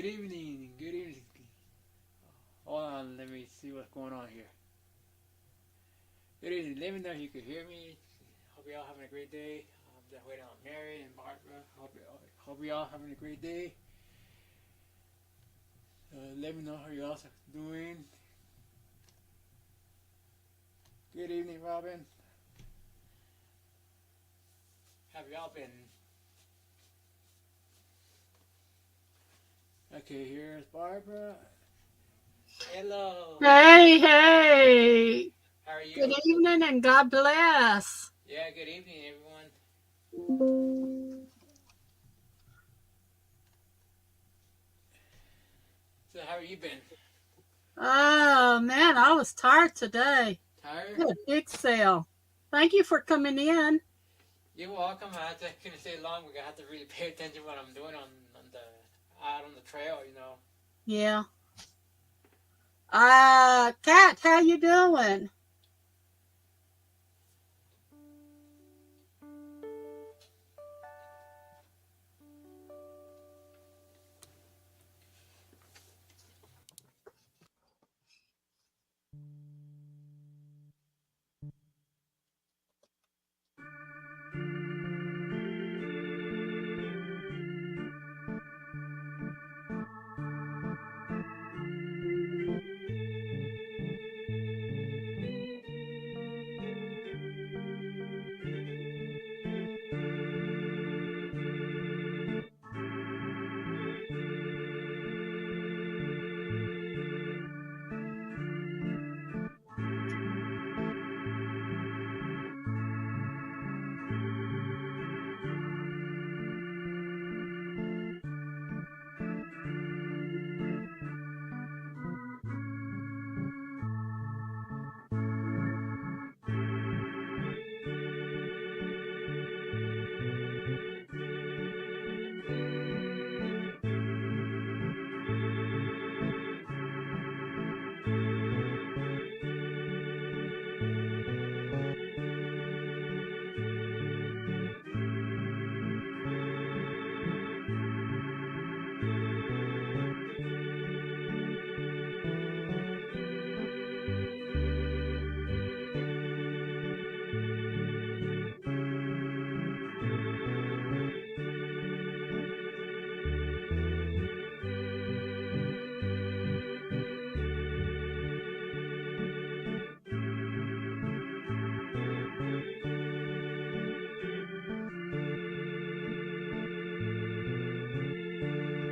Good evening. Good evening. Hold on, let me see what's going on here. Good evening. Let me know if you can hear me. Hope y'all having a great day. I'm just waiting on Mary and Barbara. Hope y'all having a great day. Let me know how y'all doing. Good evening, Robin. Have y'all been? Okay, here's Barbara. Hello. Hey, hey. How are you? Good evening and God bless. Yeah, good evening, everyone. So, how have you been? Oh, man, I was tired today. Tired? Good big sale. Thank you for coming in. You're welcome. I just couldn't stay long because I have to really pay attention to what I'm doing out on the trail, you know. Yeah. Kat, how you doing?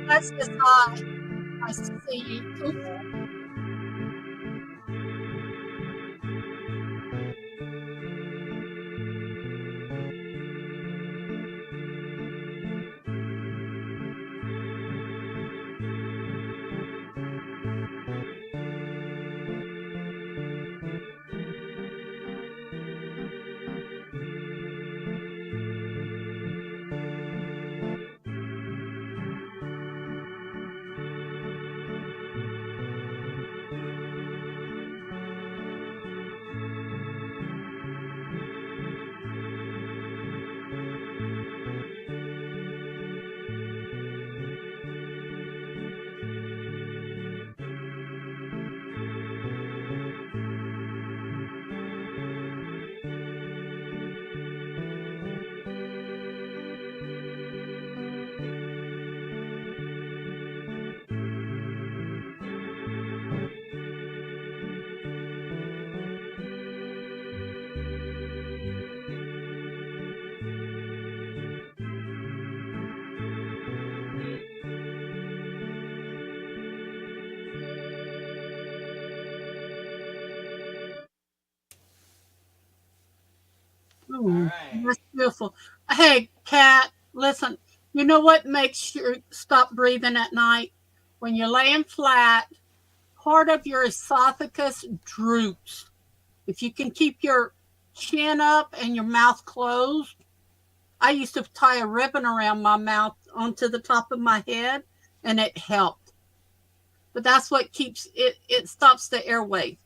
That's just hi. Nice to see you. All right. That's beautiful. Hey, Kat, listen, you know what makes you stop breathing at night? When you're laying flat, part of your esophagus droops. If you can keep your chin up and your mouth closed, I used to tie a ribbon around my mouth onto the top of my head, and it helped. But that's what keeps it, it stops the airway.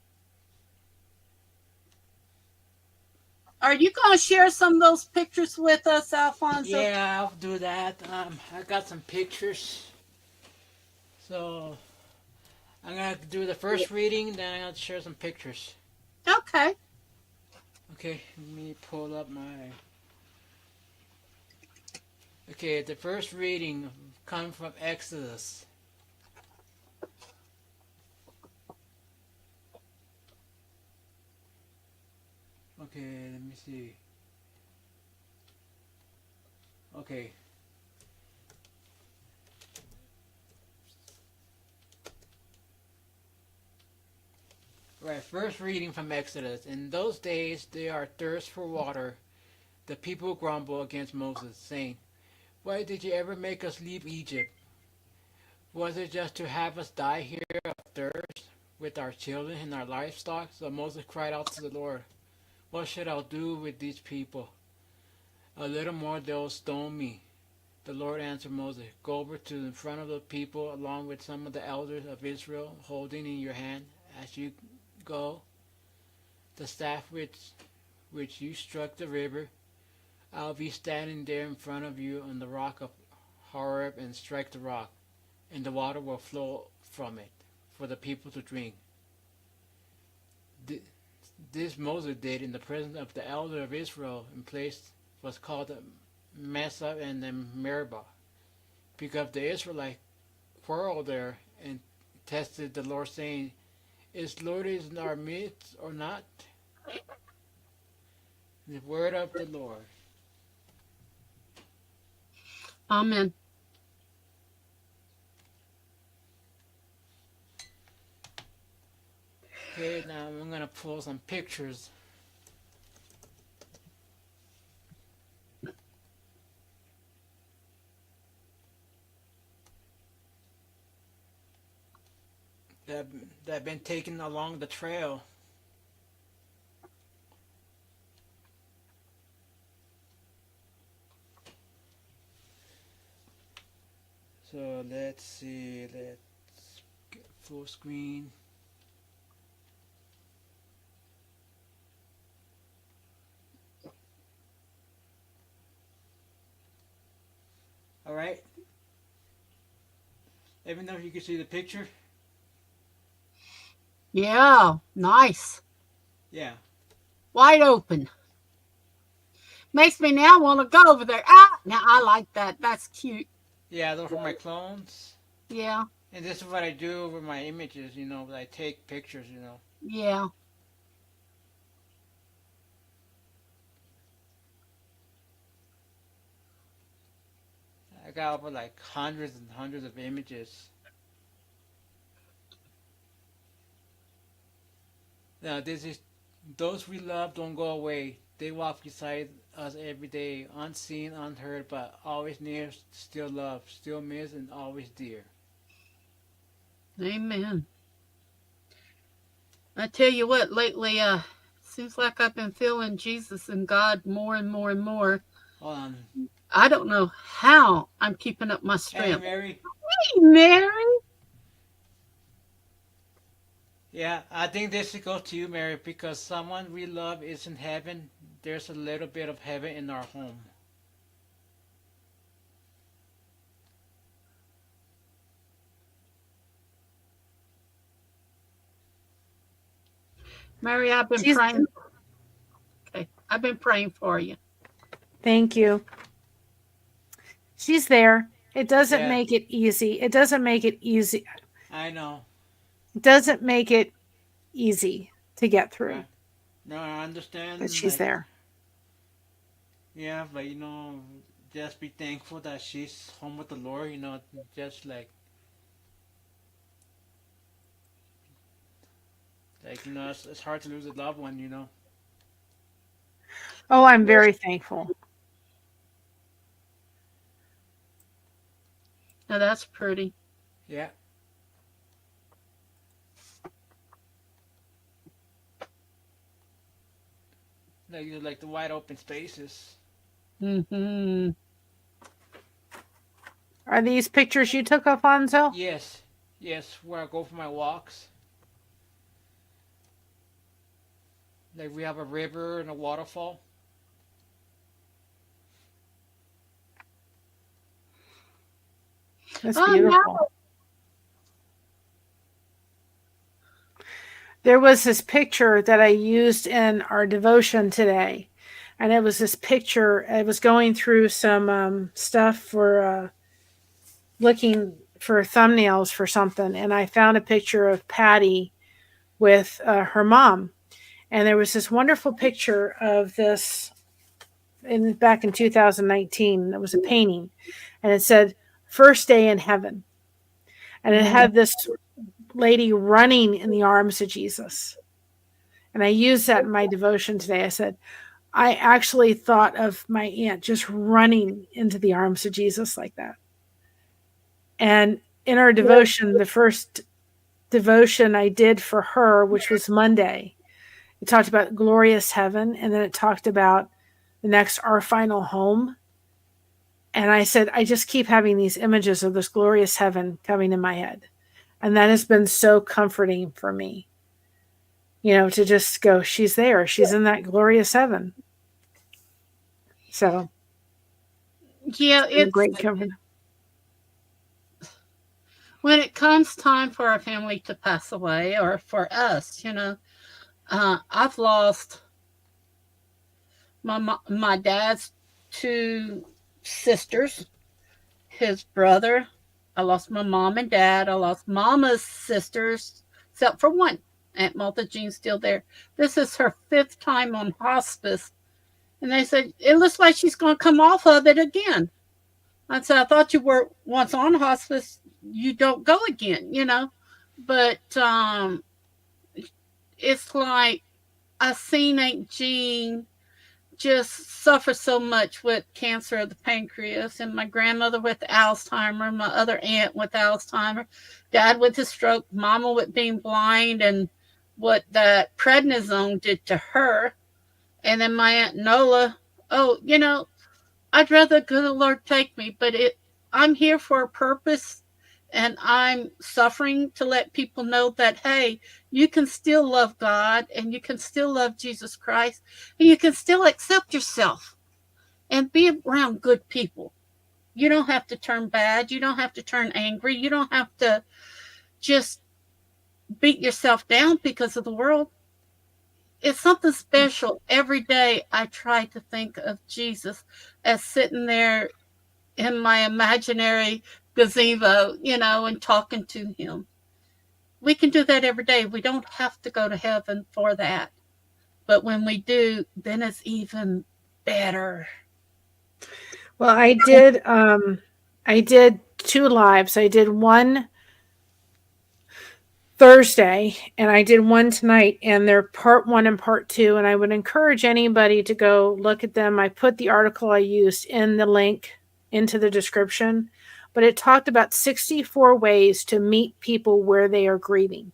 Are you going to share some of those pictures with us, Alfonso? Yeah, I'll do that. I got some pictures. So I'm gonna do the first reading, then I'm gonna share some pictures. Okay. Okay, let me pull up my. Okay, the first reading comes from Exodus. Okay, let me see. Okay. Right, first reading from Exodus. In those days they are thirst for water. The people grumble against Moses, saying, "Why did you ever make us leave Egypt? Was it just to have us die here of thirst with our children and our livestock?" So Moses cried out to the Lord, "What should I do with these people? A little more they'll stone me." The Lord answered Moses, "Go over to the front of the people along with some of the elders of Israel, holding in your hand as you go the staff which you struck the river. I'll be standing there in front of you on the rock of Horeb, and strike the rock, and the water will flow from it for the people to drink." This Moses did in the presence of the elder of Israel in place was called the Massa and the Meribah, because the Israelites quarreled there and tested the Lord, saying, "Is Lord in our midst or not?" The word of the Lord. Amen. Okay, now I'm going to pull some pictures. That have been taken along the trail. So let's see, let's get full screen. All right. Let me know if you can see the picture. Yeah, nice. Yeah. Wide open. Makes me now want to go over there. Ah, now I like that. That's cute. Yeah, those are my clones. Yeah. And this is what I do with my images, you know, I take pictures, you know. Yeah. I got over like hundreds and hundreds of images. Now this is, those we love don't go away. They walk beside us every day, unseen, unheard, but always near, still loved, still missed, and always dear. Amen. I tell you what, lately, seems like I've been feeling Jesus and God more and more and more. Hold on. I don't know how I'm keeping up my Hey, strength. Mary. Hey, Mary. Yeah, I think this goes to you, Mary, because someone we love is in heaven. There's a little bit of heaven in our home. Mary, I've been praying. Okay, I've been praying for you. Thank you. She's there. It doesn't make it easy. It doesn't make it easy. I know. It doesn't make it easy to get through. Right. No, I understand. But she's there. Yeah, but you know, just be thankful that she's home with the Lord, you know, just like you know, it's hard to lose a loved one, you know. Oh, I'm very thankful. Now that's pretty. Yeah. Like the wide open spaces. Mm-hmm. Are these pictures you took, Alfonso? Yes. Yes, where I go for my walks. Like we have a river and a waterfall. That's beautiful. there was this picture that I used in our devotion today. And it was this picture. I was going through some stuff for looking for thumbnails for something. And I found a picture of Patty with her mom. And there was this wonderful picture of this back in 2019. It was a painting. And it said, "First Day in Heaven." And it had this lady running in the arms of Jesus. And I used that in my devotion today. I said, I actually thought of my aunt just running into the arms of Jesus like that. And in our devotion, the first devotion I did for her, which was Monday, it talked about glorious heaven. And then it talked about the next, our final home. And I said, I just keep having these images of this glorious heaven coming in my head. And that has been so comforting for me, to just go, she's there. She's in that glorious heaven. So, yeah, it's great comfort. When it comes time for our family to pass away, or for us, I've lost my dad's 2 sisters, his brother. I lost my mom and dad. I lost Mama's sisters, except for one. Aunt Martha Jean's still there. This is her 5th time on hospice. And they said, it looks like she's going to come off of it again. I said, I thought you were once on hospice, you don't go again, But it's like I've seen Aunt Jean just suffer so much with cancer of the pancreas, and my grandmother with Alzheimer, my other aunt with Alzheimer, dad with his stroke, mama with being blind, and what that prednisone did to her. And then my Aunt Nola, I'd rather good Lord take me, but I'm here for a purpose, and I'm suffering to let people know that, hey, you can still love God, and you can still love Jesus Christ, and you can still accept yourself and be around good people. You don't have to turn bad. You don't have to turn angry. You don't have to just beat yourself down because of the world. It's something special. Every day I try to think of Jesus as sitting there in my imaginary gazebo, and talking to him. We can do that every day. We don't have to go to heaven for that. But when we do, then it's even better. Well, I did 2 lives. I did one Thursday, and I did one tonight, and they're part 1 and part 2, and I would encourage anybody to go look at them. I put the article I used in the link into the description, but it talked about 64 ways to meet people where they are grieving.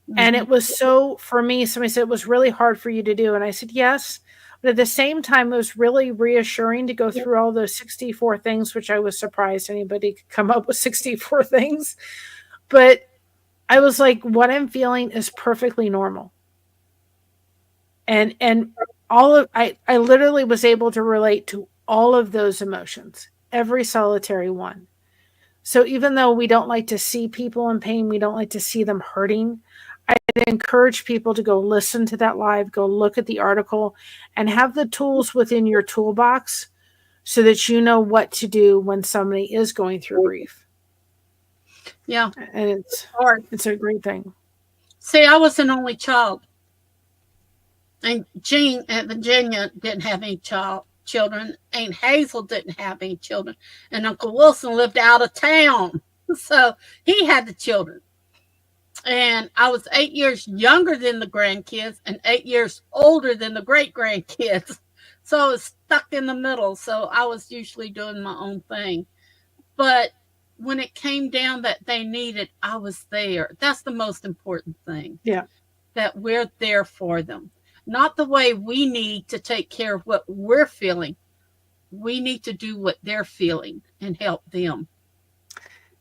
Mm-hmm. And it was so, for me, somebody said it was really hard for you to do, and I said yes, but at the same time, it was really reassuring to go through all those 64 things, which I was surprised anybody could come up with 64 things, but I was like, what I'm feeling is perfectly normal. And I literally was able to relate to all of those emotions, every solitary one. So even though we don't like to see people in pain, we don't like to see them hurting, I'd encourage people to go listen to that live, go look at the article, and have the tools within your toolbox so that you know what to do when somebody is going through grief. Yeah. And it's a great thing. See, I was an only child. And Jean and Virginia didn't have any children. Aunt Hazel didn't have any children. And Uncle Wilson lived out of town. So he had the children. And I was 8 years younger than the grandkids and 8 years older than the great-grandkids. So I was stuck in the middle. So I was usually doing my own thing. But when it came down that they needed, I was there. That's the most important thing. Yeah. That we're there for them. Not the way we need to take care of what we're feeling. We need to do what they're feeling and help them.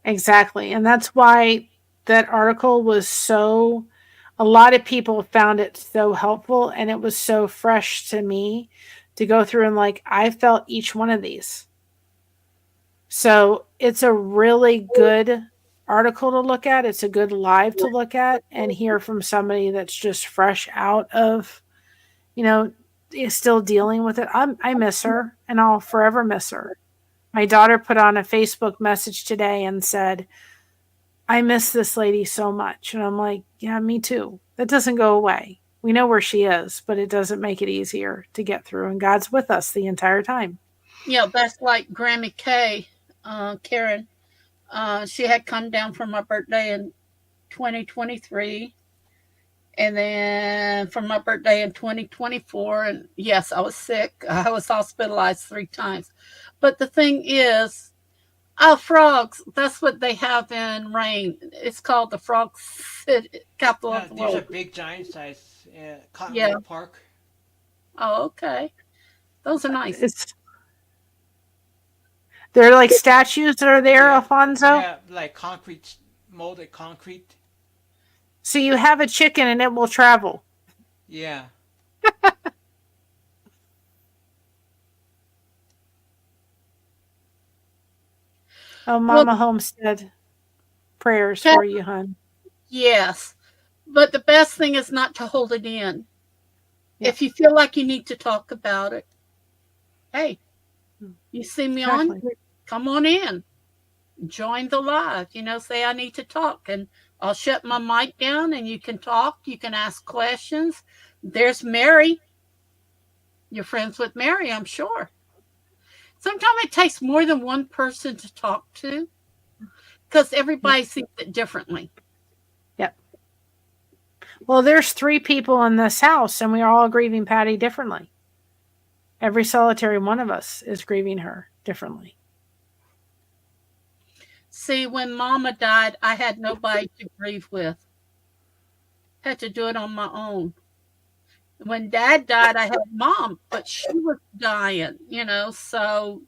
Exactly. And that's why that article was a lot of people found it so helpful, and it was so fresh to me to go through and I felt each one of these. So it's a really good article to look at. It's a good live to look at and hear from somebody that's just fresh out of, is still dealing with it. I miss her, and I'll forever miss her. My daughter put on a Facebook message today and said, I miss this lady so much. And I'm like, yeah, me too. That doesn't go away. We know where she is, but it doesn't make it easier to get through. And God's with us the entire time. Yeah, that's like Grammy K, Karen. She had come down for my birthday in 2023. And then for my birthday in 2024. And yes, I was sick. I was hospitalized 3 times. But the thing is, frogs, that's what they have in Rain. It's called the Frog City, capital of the world. There's a big giant size Cottonwood Park. Oh, okay. Those are nice. They're like statues that are there, Alfonso? Yeah, like concrete, molded concrete. So you have a chicken and it will travel. Yeah. Oh, Mama Homestead. Prayers for you, hon. Yes. But the best thing is not to hold it in. Yeah. If you feel like you need to talk about it, hey, you see me on? Come on in. Join the live. Say I need to talk. And I'll shut my mic down and you can talk. You can ask questions. There's Mary. You're friends with Mary, I'm sure. Sometimes it takes more than one person to talk to because everybody sees it differently. Yep. Well, there's 3 people in this house and we are all grieving Patty differently. Every solitary one of us is grieving her differently. See, when Mama died, I had nobody to grieve with. Had to do it on my own. When Dad died, I had Mom, but she was dying, so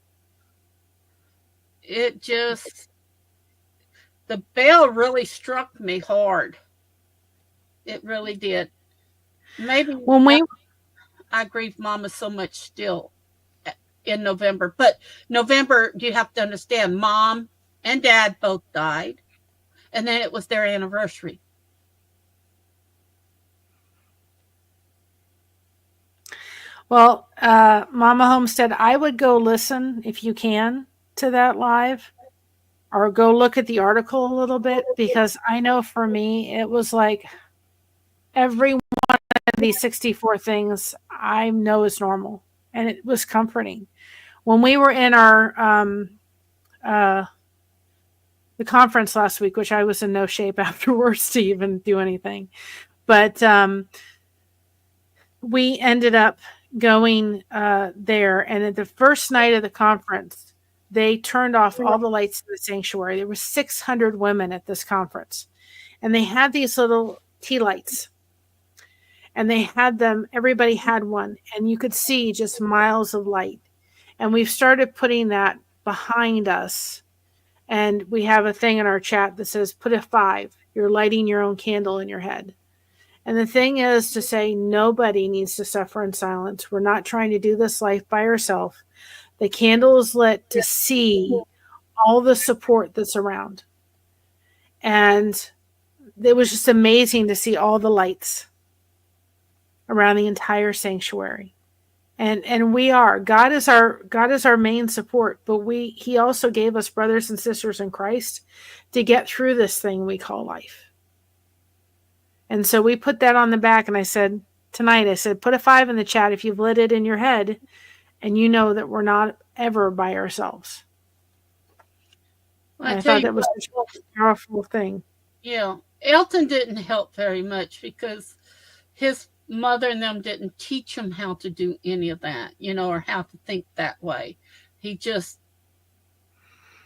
it just, the bell really struck me hard. It really did. Maybe when I grieved Mama so much still in November, but November, you have to understand, Mom and Dad both died, and then it was their anniversary. Well, Mama Homestead, I would go listen, if you can, to that live, or go look at the article a little bit, because I know for me, it was like every one of these 64 things I know is normal, and it was comforting. When we were in our the conference last week, which I was in no shape afterwards to even do anything, but we ended up going there, and at the first night of the conference, they turned off all the lights in the sanctuary. There were 600 women at this conference, and they had these little tea lights, and they had them, everybody had one, and you could see just miles of light. And we've started putting that behind us, and we have a thing in our chat that says, put a 5. You're lighting your own candle in your head. And the thing is to say nobody needs to suffer in silence. We're not trying to do this life by ourselves. The candle is lit to see all the support that's around. And it was just amazing to see all the lights around the entire sanctuary. And God is our main support, but he also gave us brothers and sisters in Christ to get through this thing we call life. And so we put that on the back, and I said, put a 5 in the chat if you've lit it in your head and you know that we're not ever by ourselves. I thought that was such a powerful thing. Yeah. Elton didn't help very much because his mother and them didn't teach him how to do any of that, or how to think that way. He just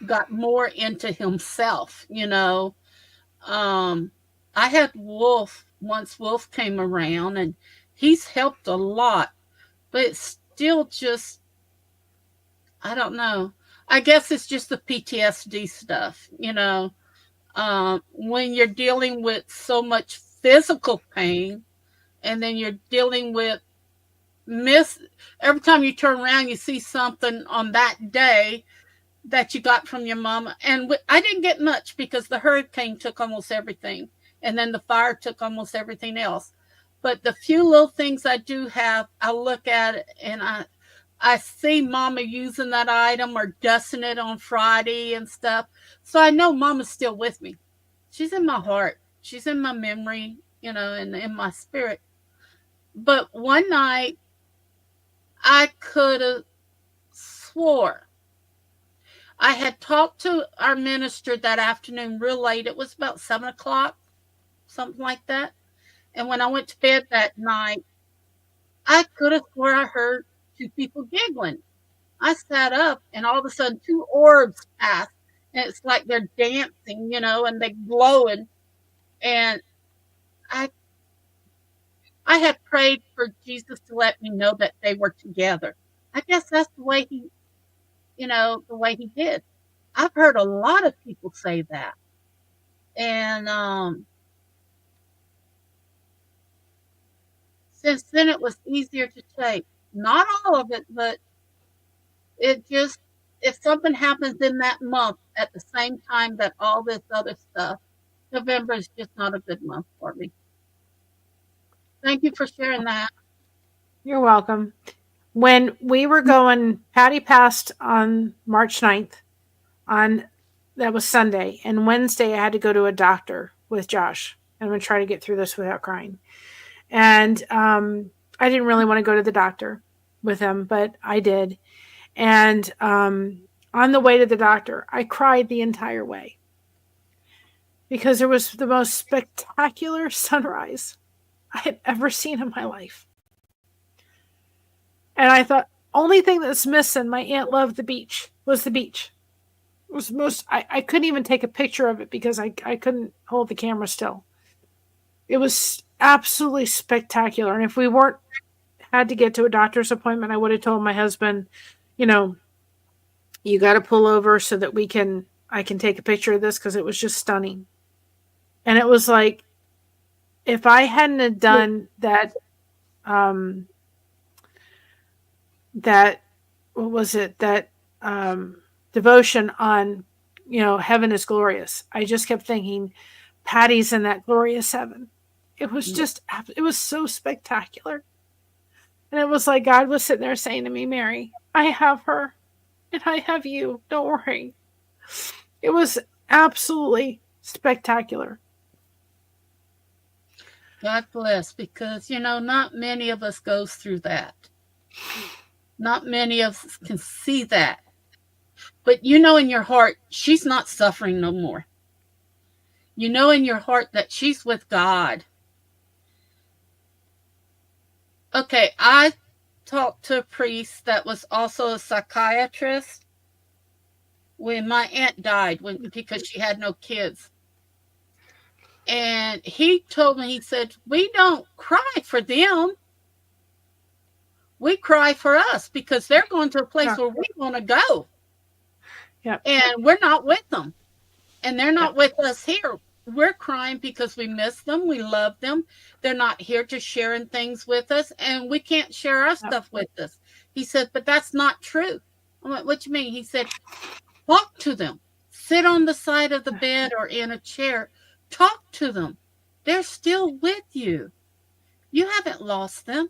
got more into himself, I had Wolf, once Wolf came around, and he's helped a lot, but it's still just, I don't know. I guess it's just the PTSD stuff, when you're dealing with so much physical pain, and then you're dealing with every time you turn around, you see something on that day that you got from your mama. And I didn't get much because the hurricane took almost everything. And then the fire took almost everything else. But the few little things I do have, I look at it and I see Mama using that item or dusting it on Friday and stuff. So I know Mama's still with me. She's in my heart. She's in my memory, and in my spirit. But one night, I could have swore I had talked to our minister that afternoon real late. It was about 7 o'clock, something like that. And when I went to bed that night, I could have swore I heard two people giggling. I sat up, and all of a sudden, two orbs passed, and it's like they're dancing, and they're glowing. And I had prayed for Jesus to let me know that they were together. I guess that's the way he did. I've heard a lot of people say that. And since then, it was easier to take. Not all of it, but it just, if something happens in that month at the same time that all this other stuff, November is just not a good month for me. Thank you for sharing that. You're welcome. When we were going, Patty passed on March 9th. That was Sunday. And Wednesday, I had to go to a doctor with Josh. I'm going to try to get through this without crying. And I didn't really want to go to the doctor with him, but I did. And on the way to the doctor, I cried the entire way because there was the most spectacular sunrise I had ever seen in my life. And I thought, only thing that's missing, my aunt loved the beach, was the beach. It was I couldn't even take a picture of it because I couldn't hold the camera still. It was absolutely spectacular. And if we had to get to a doctor's appointment, I would have told my husband, you got to pull over so that I can take a picture of this because it was just stunning. And it was like, if I hadn't have done that, what was it? That devotion on, heaven is glorious. I just kept thinking, Patty's in that glorious heaven. It was it was so spectacular. And it was like God was sitting there saying to me, Mary, I have her and I have you. Don't worry. It was absolutely spectacular. God bless, because, not many of us goes through that. Not many of us can see that. But in your heart, she's not suffering no more. You know in your heart that she's with God. Okay, I talked to a priest that was also a psychiatrist when my aunt died because she had no kids. And he told me, he said, we don't cry for them. We cry for us because they're going to a place where we want to go. Yeah. And we're not with them. And they're not with us here. We're crying because we miss them. We love them. They're not here to sharing things with us. And we can't share our stuff with us. He said, but that's not true. I went, what do you mean? He said, talk to them. Sit on the side of the bed or in a chair. Talk to them. They're still with you. You haven't lost them.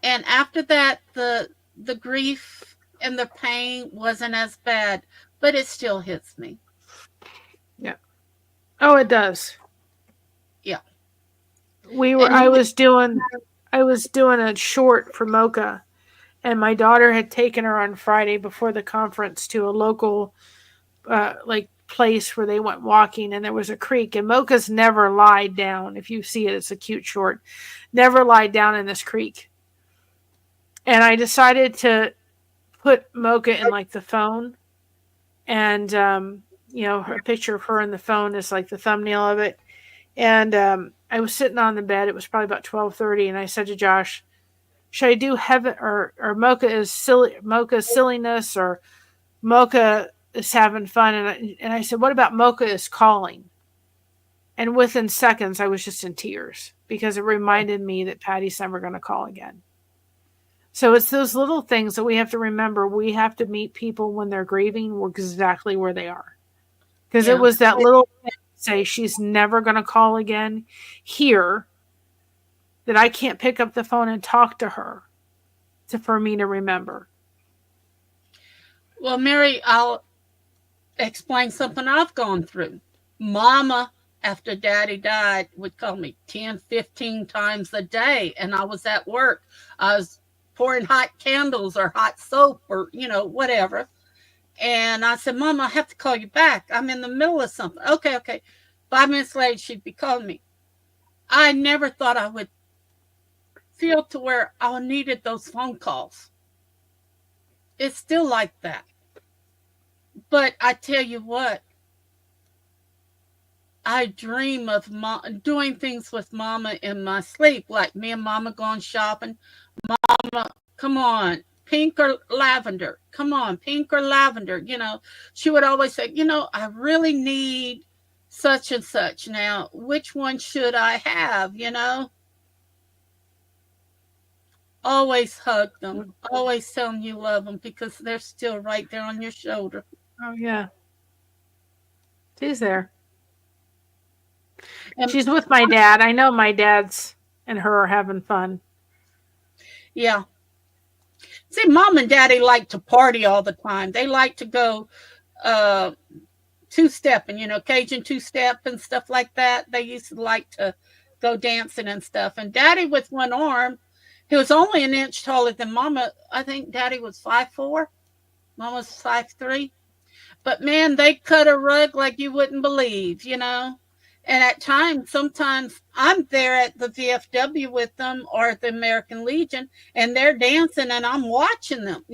And after that, the grief and the pain wasn't as bad, but it still hits me. Yeah. Oh, it does. Yeah. I was doing a short for Mocha, and my daughter had taken her on Friday before the conference to a local place where they went walking, and there was a creek, and Mocha's never lied down. If you see it, it's a cute short. Never lied down in this creek. And I decided to put Mocha in the phone, and a picture of her in the phone is like the thumbnail of it. And I was sitting on the bed. It was probably about 12:30, and I said to Josh, should I do heaven or Mocha's silliness, or Mocha is having fun? And I said, what about Mocha is calling? And within seconds, I was just in tears because it reminded me that Patty's never going to call again. So it's those little things that we have to remember. We have to meet people when they're grieving exactly where they are. Because it was that little thing to say she's never going to call again here, that I can't pick up the phone and talk to her for me to remember. Well, Mary, I'll explain something I've gone through. Mama, after Daddy died, would call me 10, 15 times a day, and I was at work. I was pouring hot candles or hot soap or, whatever. And I said, Mom, I have to call you back. I'm in the middle of something. Okay. 5 minutes later, she'd be calling me. I never thought I would feel to where I needed those phone calls. It's still like that. But I tell you what, I dream of doing things with Mama in my sleep, like me and Mama going shopping. Mama, come on, pink or lavender? Come on, pink or lavender? She would always say, I really need such and such. Now, which one should I have? Always hug them. Always tell them you love them, because they're still right there on your shoulder. Oh, yeah. She's there. And she's with my dad. I know my dad's and her are having fun. Yeah. See, Mom and Daddy like to party all the time. They like to go two-stepping, Cajon two-step and stuff like that. They used to like to go dancing and stuff. And Daddy with one arm, he was only an inch taller than Mama. I think Daddy was 5'4". Mama's 5'3". But, man, they cut a rug like you wouldn't believe, And at times, sometimes I'm there at the VFW with them or at the American Legion, and they're dancing, and I'm watching them,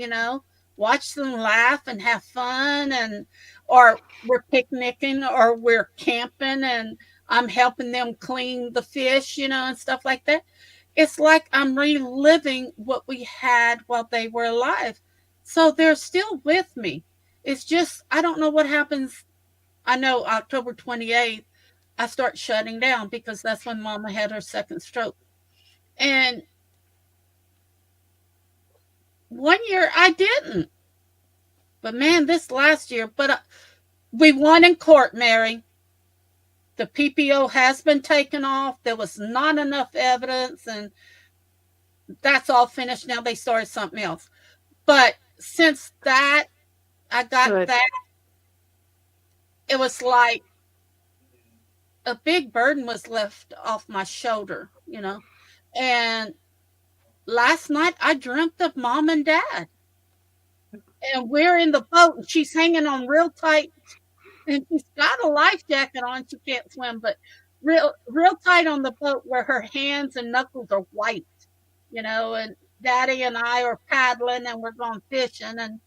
watch them laugh and have fun, or we're picnicking or we're camping, and I'm helping them clean the fish, and stuff like that. It's like I'm reliving what we had while they were alive. So they're still with me. It's just, I don't know what happens. I know October 28th, I start shutting down, because that's when Mama had her second stroke. And one year I didn't. But, man, this last year, we won in court, Mary. The PPO has been taken off. There was not enough evidence, and that's all finished. Now they started something else. But since that, I got that, it was like a big burden was left off my shoulder, And last night I dreamt of Mom and Dad. And we're in the boat, and she's hanging on real tight. And she's got a life jacket on. She can't swim, but real tight on the boat, where her hands and knuckles are white, and Daddy and I are paddling, and we're going fishing. And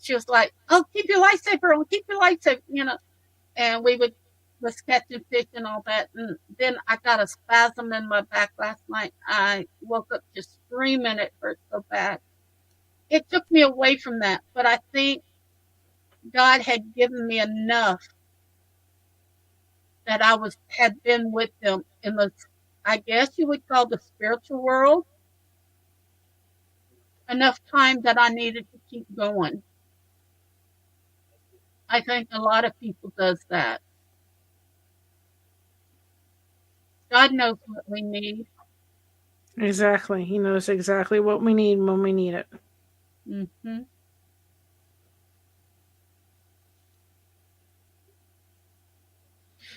she was like, oh, keep your lightsaber on, keep your lightsaber, And we was catching fish and all that. And then I got a spasm in my back last night. I woke up just screaming. It hurt so bad. It took me away from that. But I think God had given me enough that I had been with them in the, I guess you would call, the spiritual world. Enough time that I needed to keep going. I think a lot of people does that. God knows what we need. Exactly. He knows exactly what we need when we need it. Mm-hmm.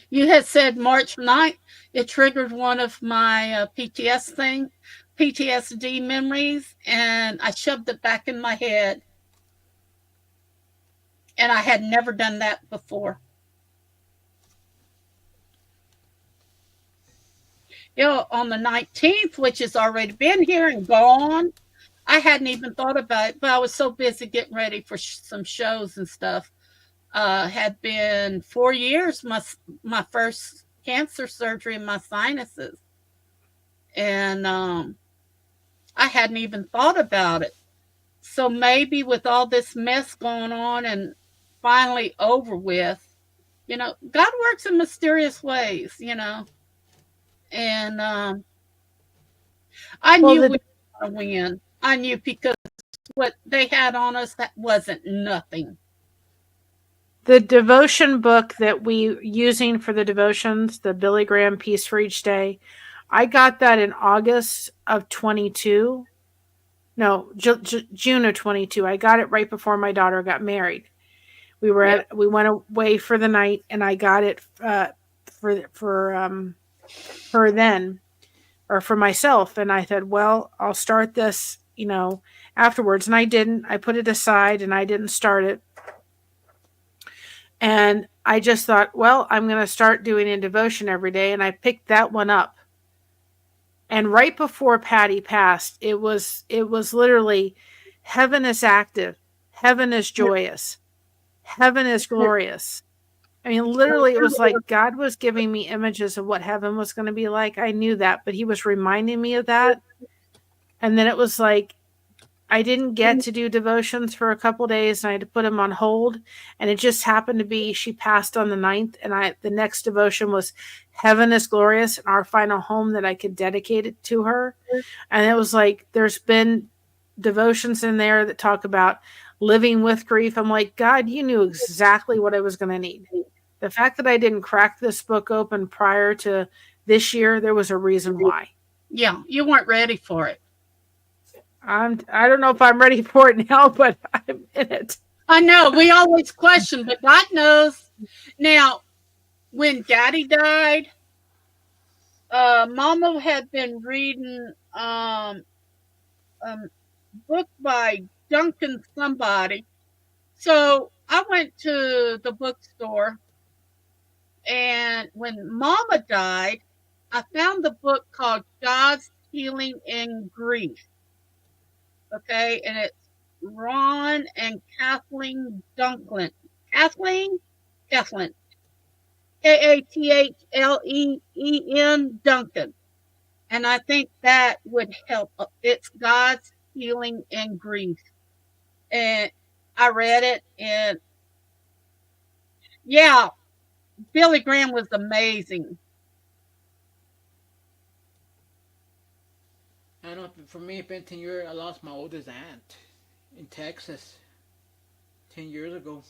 You had said March 9th. It triggered one of my PTSD memories, and I shoved it back in my head. And I had never done that before. On the 19th, which has already been here and gone, I hadn't even thought about it, but I was so busy getting ready for some shows and stuff. Had been 4 years, my first cancer surgery in my sinuses. And I hadn't even thought about it. So maybe with all this mess going on and finally over with, God works in mysterious ways, And I knew we were going to win. I knew because what they had on us, that wasn't nothing. The devotion book that we using for the devotions, the Billy Graham Peace for Each Day, I got that in August of 22. No, June of 22. I got it right before my daughter got married. We went away for the night, and I got it for her then, or for myself. And I said, well, I'll start this, afterwards. And I didn't. I put it aside, and I didn't start it. And I just thought, well, I'm going to start doing a devotion every day. And I picked that one up. And right before Patty passed, it was literally, heaven is active, heaven is joyous, heaven is glorious. I mean, literally, it was like God was giving me images of what heaven was going to be like. I knew that, but he was reminding me of that. And then it was like, I didn't get to do devotions for a couple days, and I had to put them on hold. And it just happened to be she passed on the 9th, and the next devotion was Heaven is Glorious, and our final home that I could dedicate it to her. And it was like, there's been devotions in there that talk about living with grief. I'm like, God, you knew exactly what I was going to need. The fact that I didn't crack this book open prior to this year, there was a reason why. Yeah, you weren't ready for it. I don't know if I'm ready for it now, but I'm in it. I know, we always question, but God knows. Now, when Daddy died, Mama had been reading book by Duncan somebody. So I went to the bookstore, and when Mama died, I found the book called God's Healing in Grief. Okay, and it's Ron and Kathleen Dunklin. Kathleen? Kathleen Duncan. And I think that would help. It's God's Healing in Grief. And I read it, and yeah, Billy Graham was amazing. I know for me, it's been 10 years. I lost my oldest aunt in Texas 10 years ago.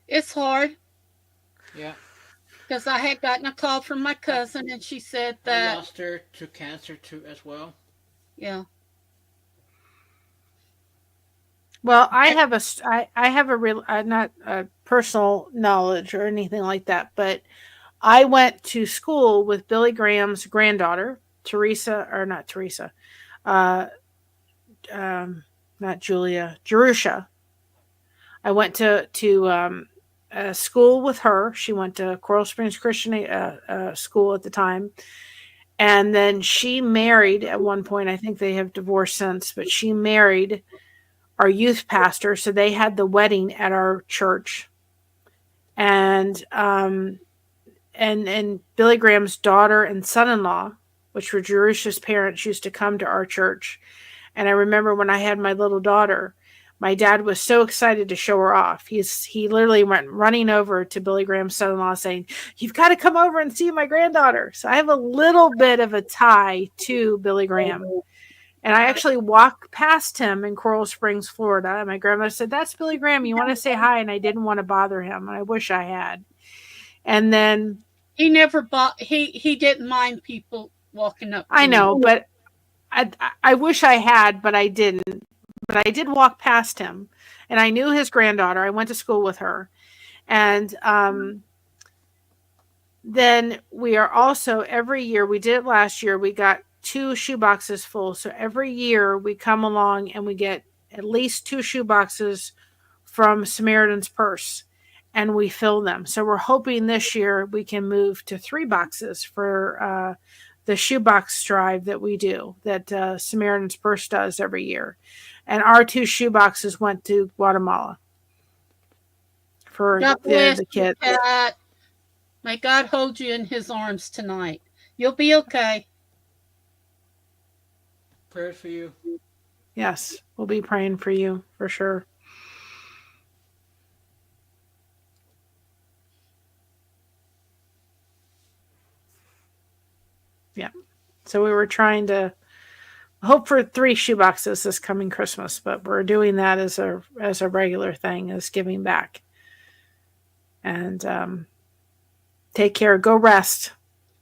It's hard. Yeah. Because I had gotten a call from my cousin, and she said that I lost her to cancer too, as well. Yeah. Well, I have a real, not a personal knowledge or anything like that, but I went to school with Billy Graham's granddaughter, not Julia, Jerusha. I went to school with her. She went to Coral Springs Christian school at the time. And then she married at one point. I think they have divorced since, but she married our youth pastor. So they had the wedding at our church. And Billy Graham's daughter and son-in-law, which were Jerusha's parents, used to come to our church. And I remember when I had my little daughter, my dad was so excited to show her off. He literally went running over to Billy Graham's son-in-law saying, "You've got to come over and see my granddaughter." So I have a little bit of a tie to Billy Graham. And I actually walked past him in Coral Springs, Florida. And my grandmother said, "That's Billy Graham. You want to say hi?" And I didn't want to bother him. And I wish I had. And then he never he didn't mind people walking up. I know, but I wish I had, but I didn't. But I did walk past him, and I knew his granddaughter. I went to school with her. And then we are also, every year, we did it last year, we got 2 shoeboxes full. So every year we come along and we get at least 2 shoeboxes from Samaritan's Purse, and we fill them. So we're hoping this year we can move to 3 boxes for the shoebox drive that we do, that Samaritan's Purse does every year. And our 2 shoeboxes went to Guatemala for the kids. May God hold you in his arms tonight. You'll be okay. Prayers for you. Yes, we'll be praying for you for sure. Yeah. So we were trying to hope for 3 shoeboxes this coming Christmas, but we're doing that as a regular thing, as giving back. And take care. Go rest.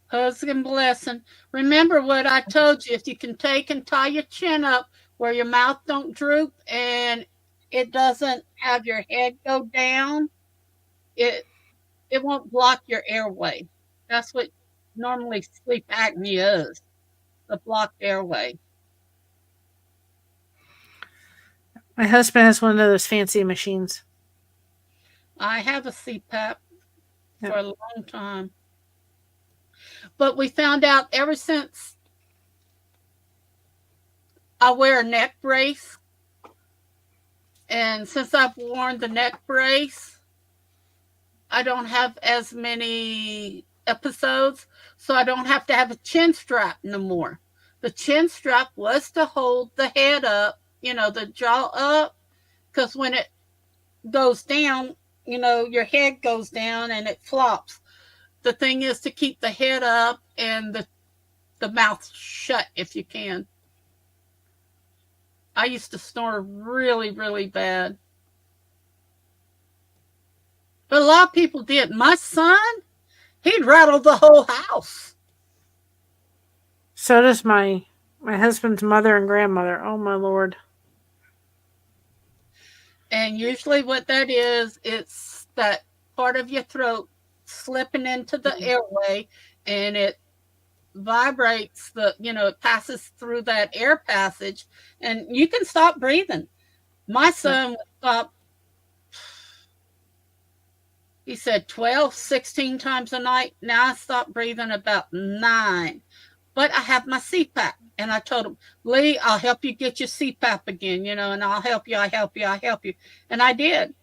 Hugs and blessing. Remember what I told you. If you can take and tie your chin up where your mouth don't droop and it doesn't have your head go down, it won't block your airway. That's what normally sleep apnea is, the blocked airway. My husband has one of those fancy machines. I have a CPAP for a long time. But we found out ever since I wear a neck brace, and since I've worn the neck brace, I don't have as many episodes, so I don't have to have a chin strap no more. The chin strap was to hold the head up, the jaw up, because when it goes down, your head goes down and it flops. The thing is to keep the head up and the mouth shut if you can. I used to snore really, really bad. But a lot of people did. My son, he'd rattle the whole house. So does my husband's mother and grandmother. Oh, my Lord. And usually what that is, it's that part of your throat slipping into the airway, and it vibrates it passes through that air passage, and you can stop breathing. My son would stop, he said 12, 16 times a night. Now I stop breathing about 9. But I have my CPAP. And I told him, Lee, I'll help you get your CPAP again, and I'll help you. And I did.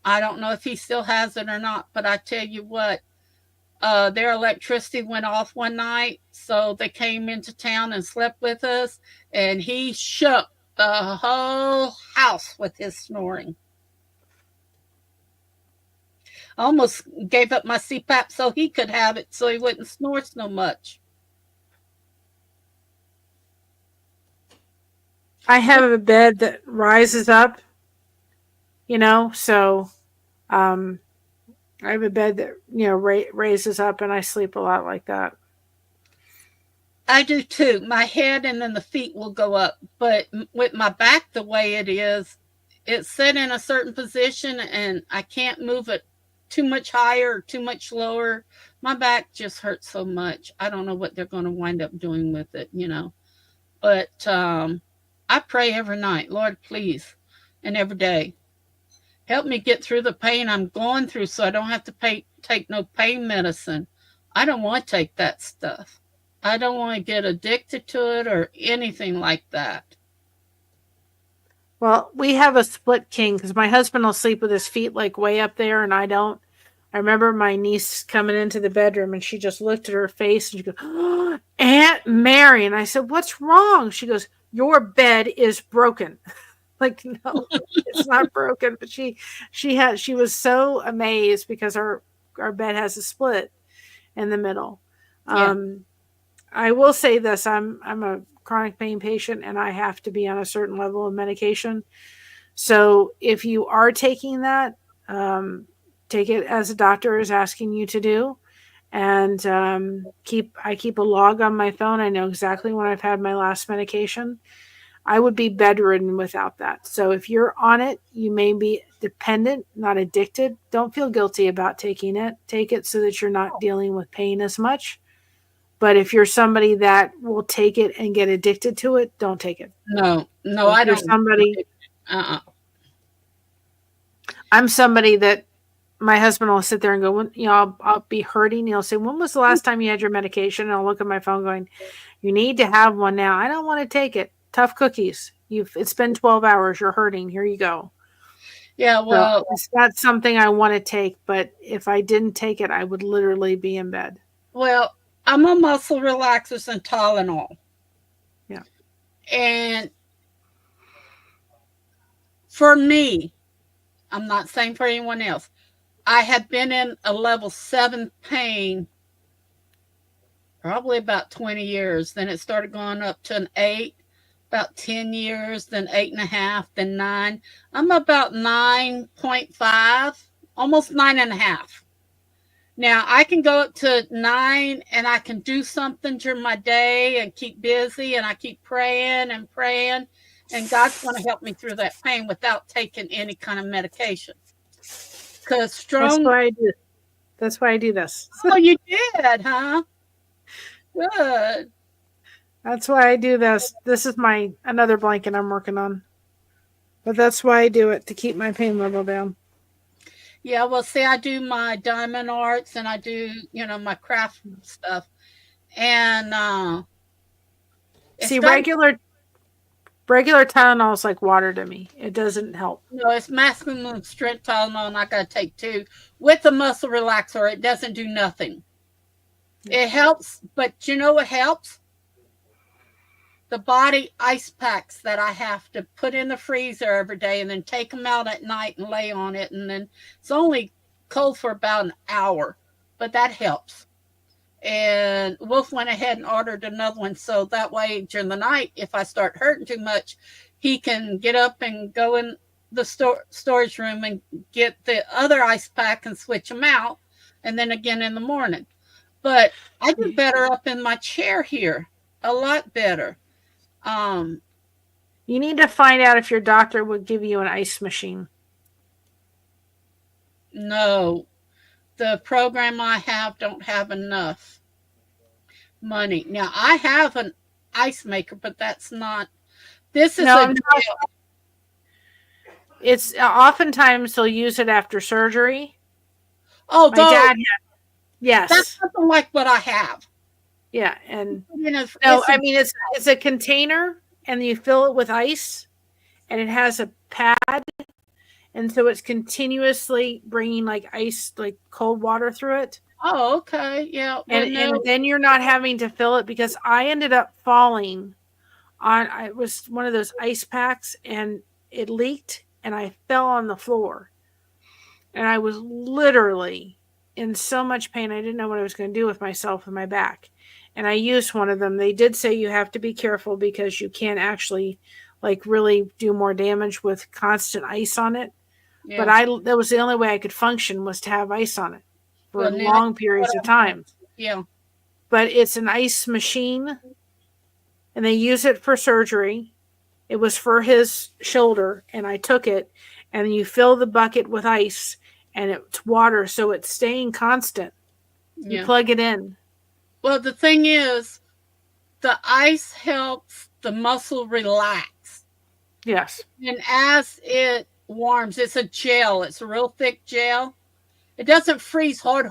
I don't know if he still has it or not, but I tell you what, their electricity went off one night, so they came into town and slept with us, and he shook the whole house with his snoring. I almost gave up my CPAP so he could have it, so he wouldn't snore so much. I have a bed that rises up, so I have a bed that, raises up, and I sleep a lot like that. I do too. My head and then the feet will go up. But with my back the way it is, it's set in a certain position and I can't move it too much higher or too much lower. My back just hurts so much. I don't know what they're going to wind up doing with it, But I pray every night, Lord, please, and every day. Help me get through the pain I'm going through so I don't have to take no pain medicine. I don't want to take that stuff. I don't want to get addicted to it or anything like that. Well, we have a split king because my husband will sleep with his feet like way up there and I don't. I remember my niece coming into the bedroom and she just looked at her face and she goes, oh, Aunt Mary. And I said, what's wrong? She goes, your bed is broken. Like, no, it's not broken. But she was so amazed because our bed has a split in the middle. Yeah. I will say this, I'm a chronic pain patient and I have to be on a certain level of medication. So if you are taking that, take it as a doctor is asking you to do. And I keep a log on my phone. I know exactly when I've had my last medication. I would be bedridden without that. So if you're on it, you may be dependent, not addicted. Don't feel guilty about taking it. Take it so that you're not dealing with pain as much. But if you're somebody that will take it and get addicted to it, don't take it. No, I don't. I'm somebody that my husband will sit there and go, I'll be hurting. He'll say, when was the last time you had your medication? And I'll look at my phone going, you need to have one now. I don't want to take it. Tough cookies. It's been 12 hours. You're hurting. Here you go. Yeah, well, so it's not something I want to take, but if I didn't take it, I would literally be in bed. Well, I'm on muscle relaxers and Tylenol. Yeah. And for me, I'm not saying for anyone else, I had been in a level 7 pain probably about 20 years. Then it started going up to an 8. about 10 years, then 8.5, then 9. I'm about 9.5, almost 9.5. Now I can go up to 9 and I can do something during my day and keep busy, and I keep praying and praying, and God's going to help me through that pain without taking any kind of medication. Because strong. That's why I do this. Oh, you did, huh? Good. That's why I do this. This is another blanket I'm working on. But that's why I do it, to keep my pain level down. Yeah, well, see, I do my diamond arts and I do, my craft stuff. And see, regular Tylenol is like water to me. It doesn't help. No, it's masculine strength Tylenol, and I got to take 2 with the muscle relaxer. It doesn't do nothing. It helps, but you know what helps? The body ice packs that I have to put in the freezer every day and then take them out at night and lay on it. And then it's only cold for about an hour, but that helps. And Wolf went ahead and ordered another one. So that way during the night, if I start hurting too much, he can get up and go in the storage room and get the other ice pack and switch them out. And then again in the morning. But I do better up in my chair here. A lot better. You need to find out if your doctor would give you an ice machine. No, the program I have don't have enough money. Now I have an ice maker, but that's not. This is It's oftentimes they'll use it after surgery. Oh, my dad had. Yes, that's something like what I have. Yeah, and it's a container, and you fill it with ice, and it has a pad, and so it's continuously bringing like ice, like cold water through it. Oh, okay, yeah. And then you're not having to fill it, because I ended up falling on. It was one of those ice packs, and it leaked, and I fell on the floor, and I was literally in so much pain. I didn't know what I was going to do with myself and my back. And I used one of them. They did say you have to be careful because you can actually like really do more damage with constant ice on it. Yeah. But that was the only way I could function, was to have ice on it for long periods of time. Yeah. But it's an ice machine, and they use it for surgery. It was for his shoulder, and I took it, and you fill the bucket with ice, and it's water, so it's staying constant. You plug it in. Well, the thing is, the ice helps the muscle relax. Yes. And as it warms, it's a gel. It's a real thick gel. It doesn't freeze hard.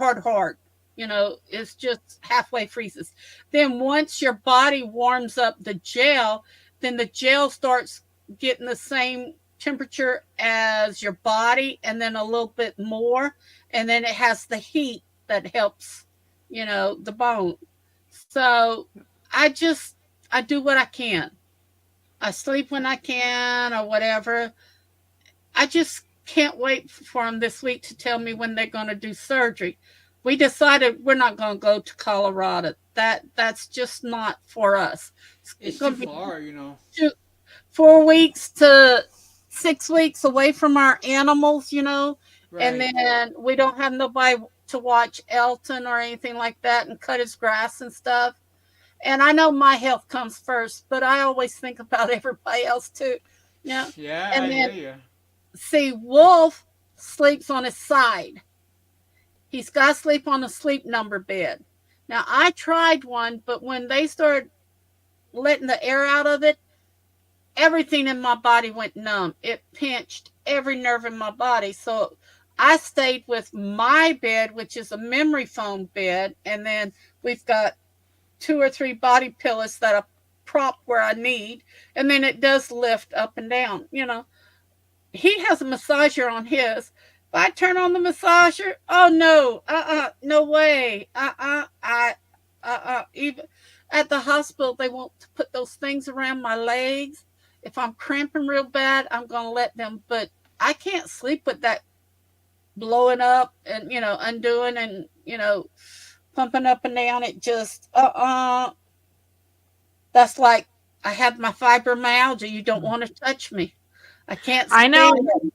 It's just halfway freezes. Then once your body warms up the gel, then the gel starts getting the same temperature as your body, and then a little bit more. And then it has the heat that helps the bone. So I do what I can. I sleep when I can or whatever. I just can't wait for them this week to tell me when they're going to do surgery. We decided we're not going to go to Colorado. That's just not for us. It's too far, 4 weeks to 6 weeks away from our animals, Right. And then we don't have nobody to watch Elton or anything like that and cut his grass and stuff. And I know my health comes first, but I always think about everybody else too. Yeah, and I then, hear you. See, Wolf sleeps on his side. He's got to sleep on a sleep number bed. Now, I tried one, but when they started letting the air out of it, everything in my body went numb. It pinched every nerve in my body. So I stayed with my bed, which is a memory foam bed, and then we've got 2 or 3 body pillows that are propped where I need, and then it does lift up and down. He has a massager on his. If I turn on the massager, oh no, no way, even at the hospital they want to put those things around my legs. If I'm cramping real bad, I'm gonna let them, but I can't sleep with that blowing up and undoing and pumping up and down. It just that's like I have my fibromyalgia. You don't want to touch me. I can't I know. stand.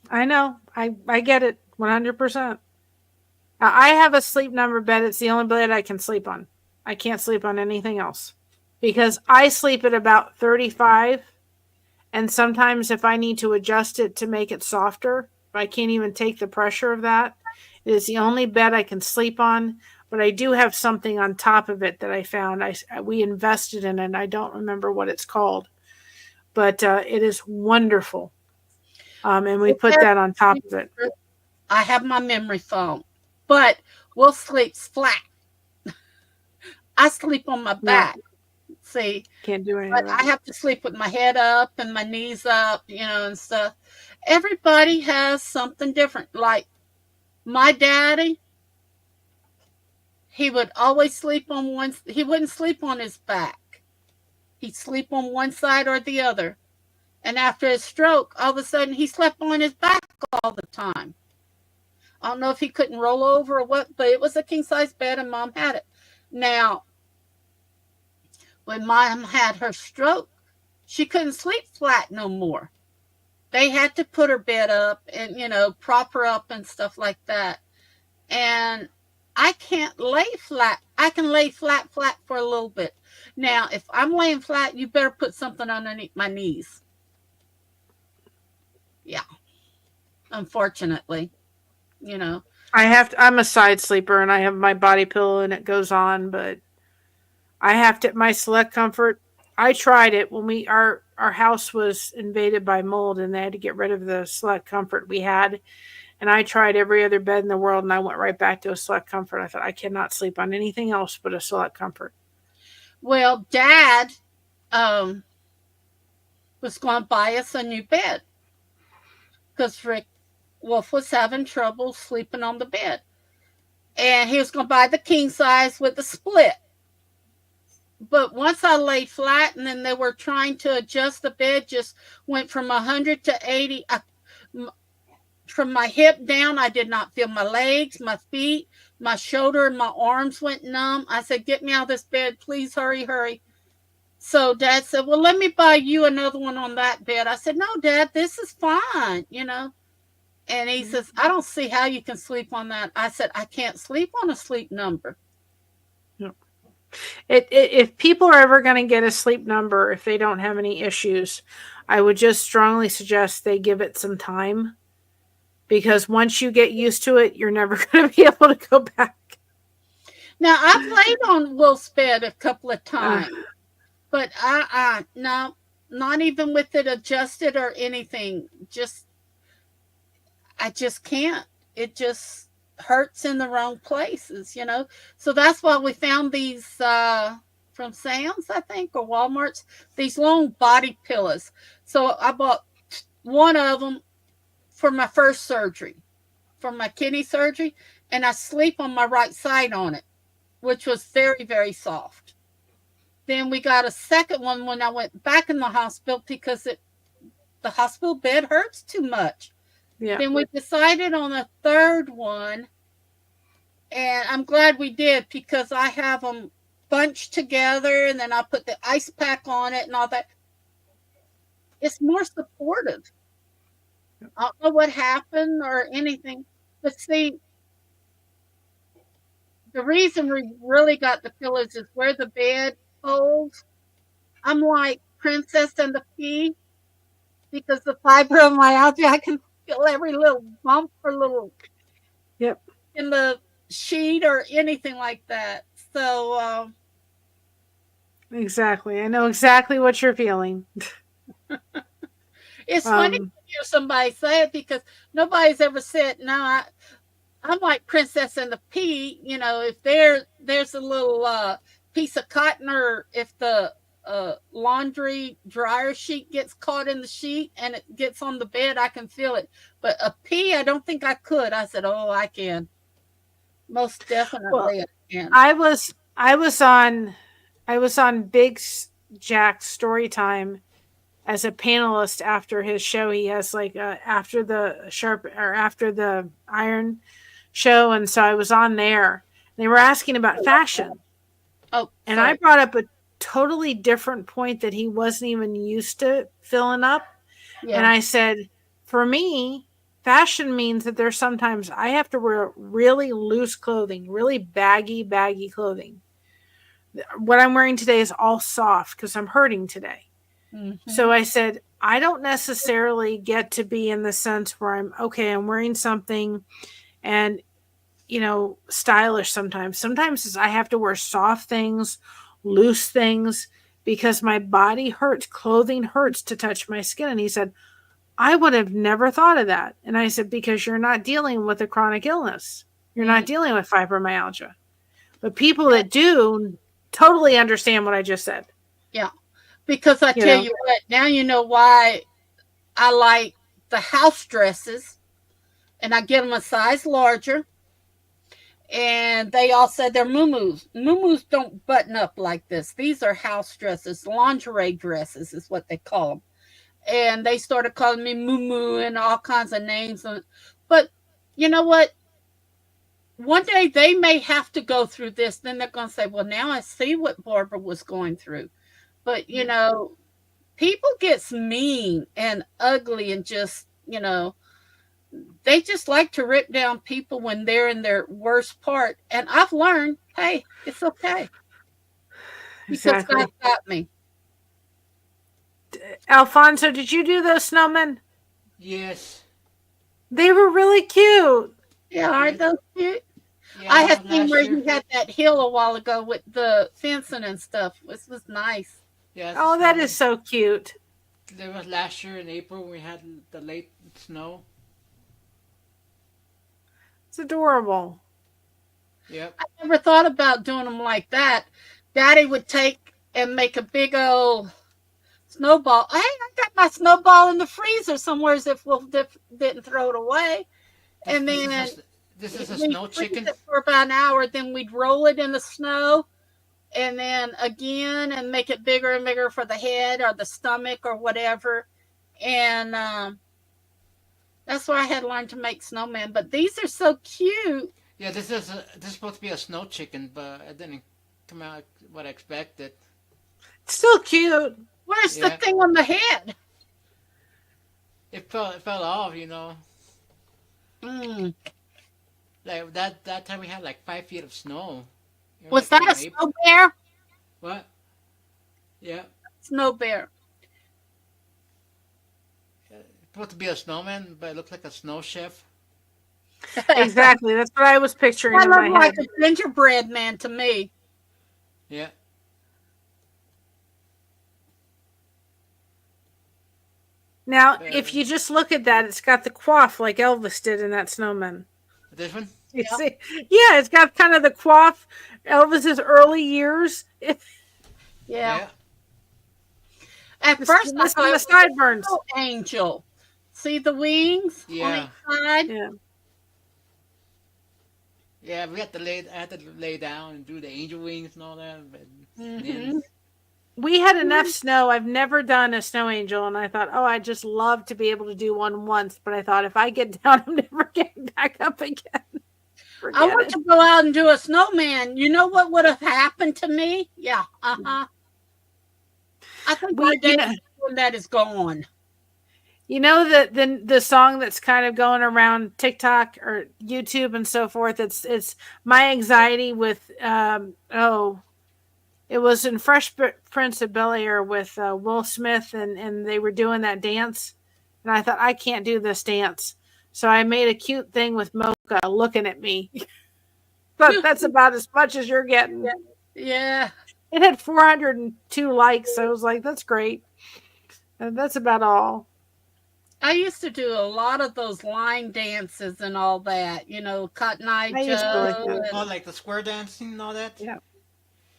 I know. I get it 100%. I have a sleep number bed. It's the only bed I can sleep on. I can't sleep on anything else because I sleep at about 35. And sometimes if I need to adjust it to make it softer, I can't even take the pressure of that. It is the only bed I can sleep on. But I do have something on top of it that I found. We invested in it. And I don't remember what it's called. But it is wonderful. And we put that on top of it. I have my memory foam, but we'll sleep flat. I sleep on my back. Yeah. See, can't do anything. But I have to sleep with my head up and my knees up, and stuff. Everybody has something different. Like my daddy, he would always sleep on one. He wouldn't sleep on his back. He'd sleep on one side or the other. And after his stroke, all of a sudden, he slept on his back all the time. I don't know if he couldn't roll over or what, but it was a king-size bed and Mom had it. Now, when Mom had her stroke, she couldn't sleep flat no more. They had to put her bed up and, prop her up and stuff like that. And I can't lay flat. I can lay flat for a little bit. Now, if I'm laying flat, you better put something underneath my knees. Yeah. Unfortunately, I'm a side sleeper and I have my body pillow and it goes on, but I have to, my Select Comfort, I tried it when our house was invaded by mold and they had to get rid of the Select Comfort we had. And I tried every other bed in the world and I went right back to a Select Comfort. I thought I cannot sleep on anything else but a Select Comfort. Well, Dad was going to buy us a new bed because Rick Wolf was having trouble sleeping on the bed. And he was going to buy the king size with the split. But once I lay flat and then they were trying to adjust the bed, just went from 100 to 80. From my hip down, I did not feel my legs, my feet, my shoulder, and my arms went numb. I said, get me out of this bed. Please hurry. So Dad said, well, let me buy you another one on that bed. I said, no, Dad, this is fine, And he says, I don't see how you can sleep on that. I said, I can't sleep on a sleep number. No. If people are ever going to get a sleep number, if they don't have any issues, I would just strongly suggest they give it some time. Because once you get used to it, you're never going to be able to go back. Now, I've laid on Wolf's bed a couple of times. But no, not even with it adjusted or anything. I just can't. It just hurts in the wrong places, So that's why we found these from Sam's, I think, or Walmart's, these long body pillows. So I bought one of them for my first surgery, for my kidney surgery, and I sleep on my right side on it, which was very, very soft. Then we got a second one when I went back in the hospital because the hospital bed hurts too much. Yeah. Then we decided on a third one, and I'm glad we did because I have them bunched together, and then I put the ice pack on it and all that. It's more supportive. I don't know what happened or anything, but see, the reason we really got the pillows is where the bed folds. I'm like Princess and the Pea because the fibromyalgia, I can feel every little bump or little in the sheet or anything like that. So exactly, I know exactly what you're feeling. It's funny to hear somebody say it because nobody's ever said, no, I'm like Princess and the Pea. If there's a little piece of cotton or if the laundry dryer sheet gets caught in the sheet and it gets on the bed, I can feel it. But a pea, I don't think I could. I said, oh, I can. Most definitely I can. I was on Big Jack's story time as a panelist after his show. He has after the Iron show, and so I was on there. They were asking about fashion. Oh, and I brought up totally different point that he wasn't even used to filling up. Yeah. And I said, for me, fashion means that there's sometimes I have to wear really loose clothing, really baggy clothing. What I'm wearing today is all soft because I'm hurting today. Mm-hmm. So I said, I don't necessarily get to be in the sense where I'm wearing something and, stylish sometimes. Sometimes I have to wear soft things, loose things, because my body hurts. Clothing hurts to touch my skin. And he said, I would have never thought of that. And I said, because you're not dealing with a chronic illness. You're not dealing with fibromyalgia. But people that do totally understand what I just said. Yeah. Because I tell you what, now you know why I like the house dresses, and I get them a size larger. And they all said they're muumuus. Muumuus don't button up like this. These are house dresses, lingerie dresses is what they call them. And they started calling me Moo and all kinds of names. But you know what? One day they may have to go through this. Then they're going to say, well, now I see what Barbara was going through. But, people get mean and ugly and just, they just like to rip down people when they're in their worst part. And I've learned, hey, it's okay. Because God got me. Alfonso, did you do those snowmen? Yes. They were really cute. Yeah, aren't those cute? Yeah, I had seen where you had that hill a while ago with the fencing and stuff. This was nice. Yeah, oh, that is so cute. There was last year in April when we had the late snow. It's adorable. Yep. I never thought about doing them like that. Daddy would take and make a big old snowball. Hey, I got my snowball in the freezer somewhere if Wolf didn't throw it away. And then this is a snow chicken for about an hour. Then we'd roll it in the snow, and then again, and make it bigger and bigger for the head or the stomach or whatever. And that's why I had learned to make snowmen. But these are so cute. Yeah, this is supposed to be a snow chicken, but it didn't come out what I expected. It's still cute. Where's the thing on the head? It fell off, Mm. Like that time we had like 5 feet of snow. Was that a snow bear? What? Yeah. Snow bear. It's supposed to be a snowman, but it looked like a snow chef. Exactly. That's what I was picturing in my head. Like a gingerbread man to me. Yeah. Now, if you just look at that, it's got the coif like Elvis did in that snowman. This one? You see? Yeah, it's got kind of the coif, Elvis's early years. Yeah. At first, I thought it was sideburns. An angel. See the wings on each side? Yeah. Yeah, I had to lay down and do the angel wings and all that. But we had enough snow. I've never done a snow angel, and I thought, I'd just love to be able to do one once. But I thought, if I get down, I'm never getting back up again. I want to go out and do a snowman. You know what would have happened to me? Yeah. I think my day when that is gone. You know that the song that's kind of going around TikTok or YouTube and so forth. It's My Anxiety with it was in Fresh Prince of Bel-Air with Will Smith and they were doing that dance, and I thought, I can't do this dance, so I made a cute thing with Mocha looking at me. But that's about as much as you're getting. Yeah. It had 402 likes, so I was like, that's great. And that's about all. I used to do a lot of those line dances and all that, Cotton Eye Joe. Like the square dancing and all that? Yeah.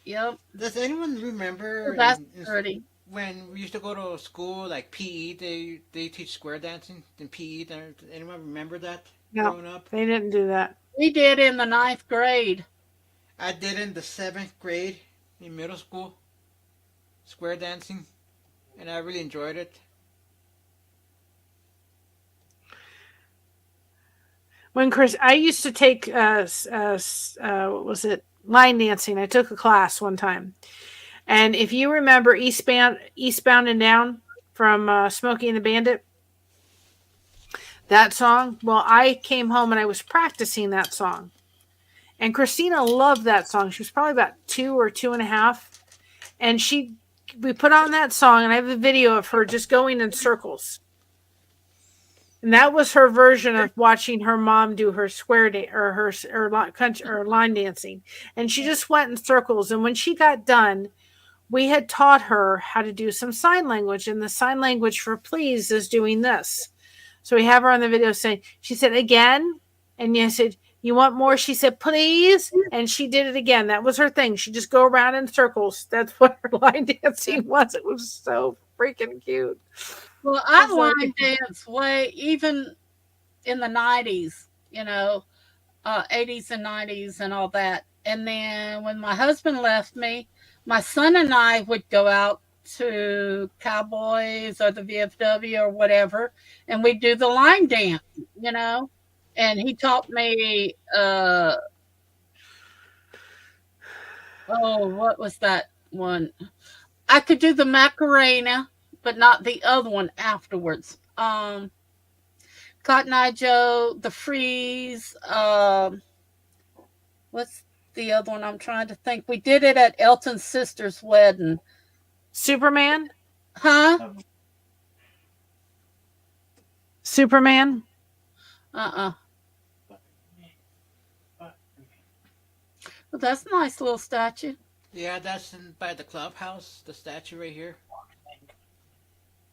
Yep. Does anyone remember that's pretty. When we used to go to school, like PE, they teach square dancing in PE? Does anyone remember that growing up? They didn't do that. We did in the 9th grade. I did in the 7th grade in middle school, square dancing, and I really enjoyed it. When I used to take what was it, line dancing. I took a class one time, And if you remember Eastbound and Down from Smokey and the Bandit, that song, well, I came home and I was practicing that song. And Christina loved that song. She was probably about 2 or 2.5. And we put on that song, and I have a video of her just going in circles. And that was her version of watching her mom do her her line dancing. And she just went in circles. And when she got done, we had taught her how to do some sign language. And the sign language for please is doing this. So we have her on the video saying, she said, again. And you said, you want more? She said, please. And she did it again. That was her thing. She just go around in circles. That's what her line dancing was. It was so freaking cute. Well, I line dance even in the 90s, 80s and 90s and all that. And then when my husband left me, my son and I would go out to Cowboys or the VFW or whatever, and we'd do the line dance, And he taught me, what was that one? I could do the Macarena, but not the other one afterwards. Cotton Eye Joe, the Freeze. What's the other one? I'm trying to think. We did it at Elton's sister's wedding. Superman? Huh? Superman? Well, that's a nice little statue. Yeah, that's by the clubhouse, the statue right here.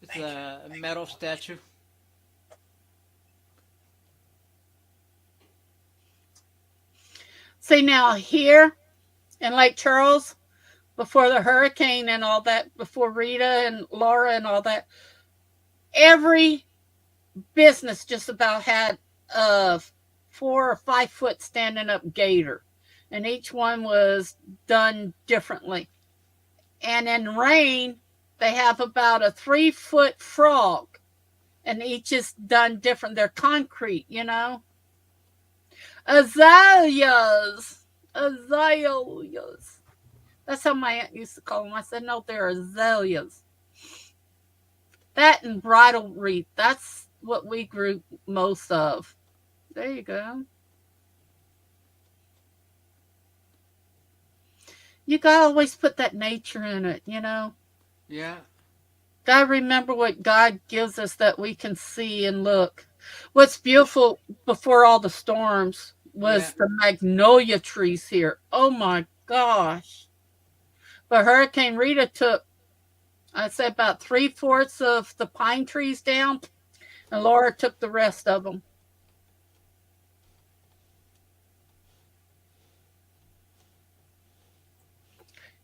It's a metal statue. See, now here in Lake Charles, before the hurricane and all that, before Rita and Laura and all that, every business just about had a 4 or 5 foot standing up gator. And each one was done differently. And in rain, they have about a 3 foot frog. And each is done different. They're concrete, Azaleas. Azaleas. That's how my aunt used to call them. I said, no, they're azaleas. That and bridal wreath. That's what we grew most of. There you go. You gotta always put that nature in it, Yeah. Gotta remember what God gives us that we can see and look. What's beautiful before all the storms was the magnolia trees here. Oh my gosh. But Hurricane Rita took, I'd say, about 3/4 of the pine trees down, and Laura took the rest of them.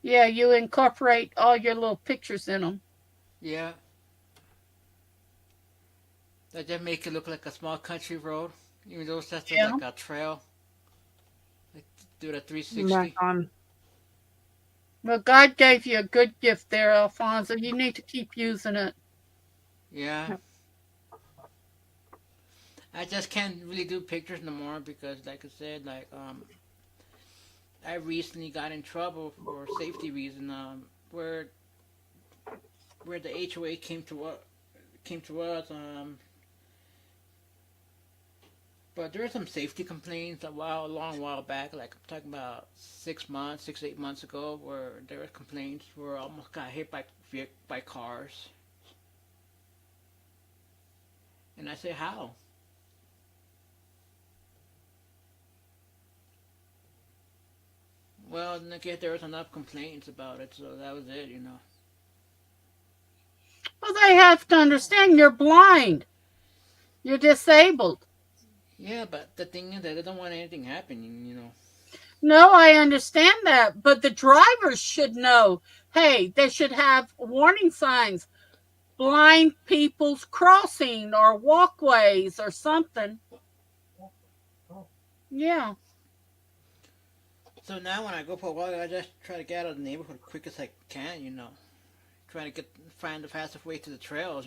Yeah, you incorporate all your little pictures in them. Yeah. That just make it look like a small country road, even though that's like a trail. Like, do the 360. Right on. Well, God gave you a good gift there, Alfonso. You need to keep using it. Yeah. Yep. I just can't really do pictures no more because, like I said, I recently got in trouble for safety reason. Where the HOA came to us. But there were some safety complaints a long while back. Like I'm talking about 6 months, 6 to 8 months ago, where there were complaints where almost got hit by cars. And I said, how? Well, I guess there was enough complaints about it, so that was it, Well, they have to understand you're blind. You're disabled. Yeah, but the thing is that they don't want anything happening, No, I understand that, but the drivers should know. Hey, they should have warning signs. Blind people's crossing or walkways or something. Yeah. So now when I go for a walk, I just try to get out of the neighborhood as quick as I can, Try to find the fastest way to the trails,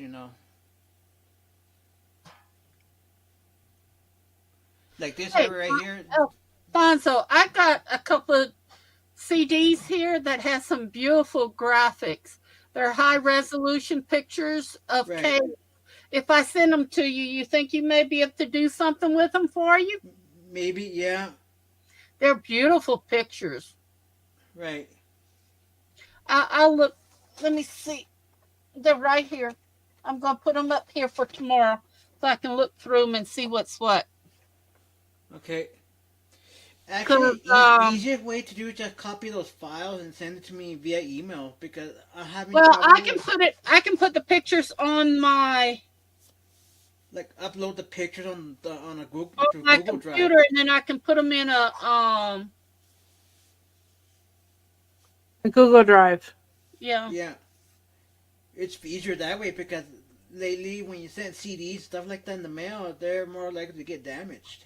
Like this area right here. Alfonso, I got a couple of CDs here that has some beautiful graphics. They're high resolution pictures of caves. If I send them to you, you think you may be able to do something with them for you? Maybe, yeah. They're beautiful pictures. Right. I'll look. Let me see. They're right here. I'm going to put them up here for tomorrow so I can look through them and see what's what. Okay. Actually, easiest way to do is just copy those files and send it to me via email because I'm having. Well, I can put the pictures on my. Like upload the pictures on a Google my Google computer, Drive. and then I can put them in a Google Drive. Yeah. Yeah. It's easier that way because lately when you send CDs, stuff like that in the mail, they're more likely to get damaged.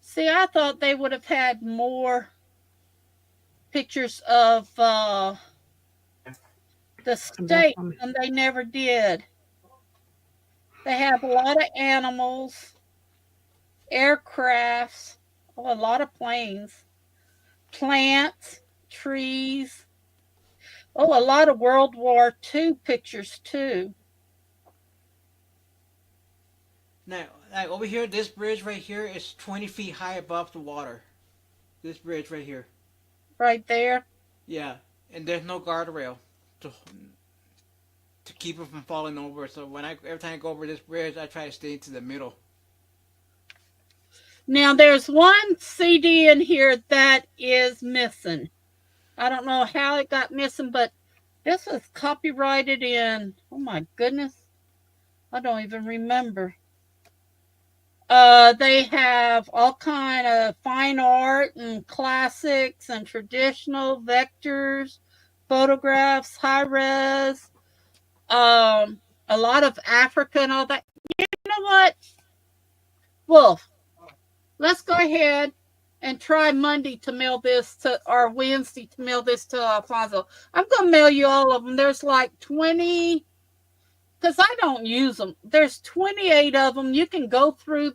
See, I thought they would have had more pictures of the state, and they never did. They have a lot of animals, aircrafts, a lot of planes, plants, trees. A lot of World War II pictures too. Now, like over here, this bridge right here is 20 feet high above the water. This bridge right here. Right there? Yeah, and there's no guardrail to keep it from falling over. So every time I go over this bridge, I try to stay into the middle. Now, there's one CD in here that is missing. I don't know how it got missing, but this was copyrighted in, oh my goodness, I don't even remember. They have all kind of fine art and classics and traditional vectors, photographs, high res, a lot of Africa and all that. You know what, Wolf? Let's go ahead and try Monday to mail this to, or Wednesday to mail this to Alfonso. I'm going to mail you all of them. There's like 20, because I don't use them. There's 28 of them. You can go through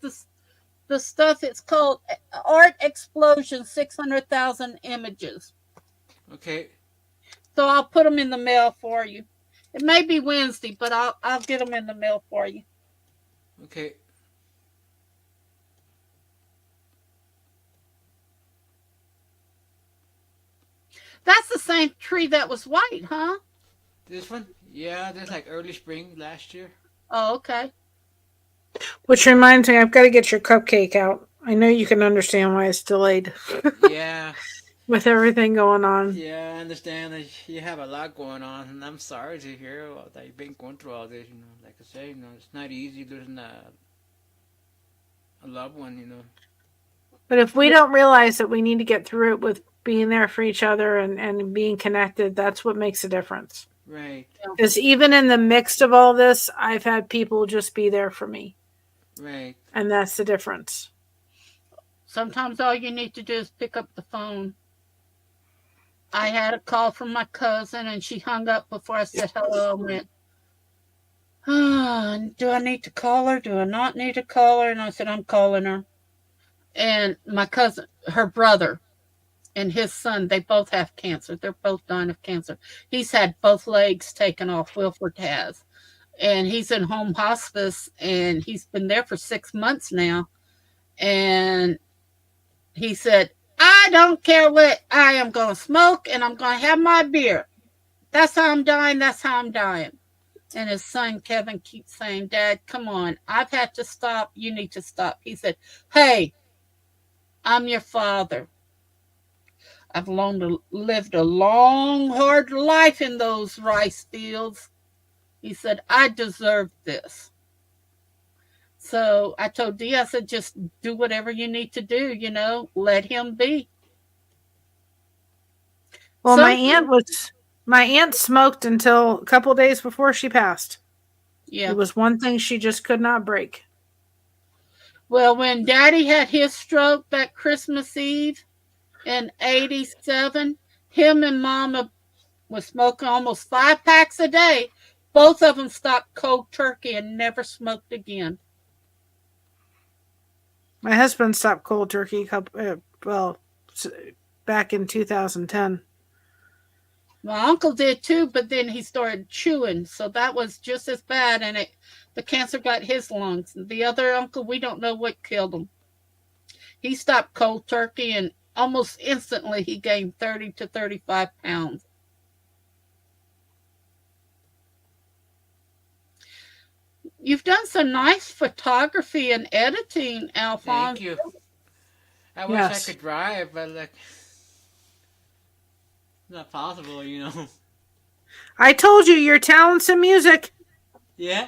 the stuff. It's called Art Explosion, 600,000 images. Okay. So I'll put them in the mail for you. It may be Wednesday, but I'll get them in the mail for you. Okay. That's the same tree that was white, huh? This one? Yeah, that's like early spring last year. Oh, okay. Which reminds me, I've got to get your cupcake out. I know you can understand why it's delayed. Yeah. With everything going on. Yeah, I understand that you have a lot going on, and I'm sorry to hear that you've been going through all this. You know, like I say, you know, it's not easy losing a loved one. You know. But if we don't realize that we need to get through it with being there for each other and being connected, that's what makes a difference. Right. Because even in the mix of all this, I've had people just be there for me. Right. And that's the difference. Sometimes all you need to do is pick up the phone. I had a call from my cousin, and she hung up before I said hello. I went, do I need to call her? Do I not need to call her? And I said, I'm calling her. And my cousin, her brother, and his son, they both have cancer. They're both dying of cancer. He's had both legs taken off, Wilford has. And he's in home hospice, and he's been there for 6 months now. And he said, I don't care what, I am going to smoke, and I'm going to have my beer. That's how I'm dying. That's how I'm dying. And his son, Kevin, keeps saying, Dad, come on. I've had to stop. You need to stop. He said, hey, I'm your father. I've lived a long, hard life in those rice fields. He said, I deserve this. So I told Dee, I said, just do whatever you need to do, you know, let him be. Well, my aunt smoked until a couple days before she passed. Yeah. It was one thing she just could not break. Well, when Daddy had his stroke that Christmas Eve in 87, him and Mama was smoking almost 5 packs a day. Both of them stopped cold turkey and never smoked again. My husband stopped cold turkey back in 2010. My uncle did too, but then he started chewing, so that was just as bad, and the cancer got his lungs. The other uncle, we don't know what killed him. He stopped cold turkey, and almost instantly he gained 30 to 35 pounds. You've done some nice photography and editing, Alfonso. Thank you. I wish I could drive, but like, it's not possible, you know. I told you, your talents in music. Yeah.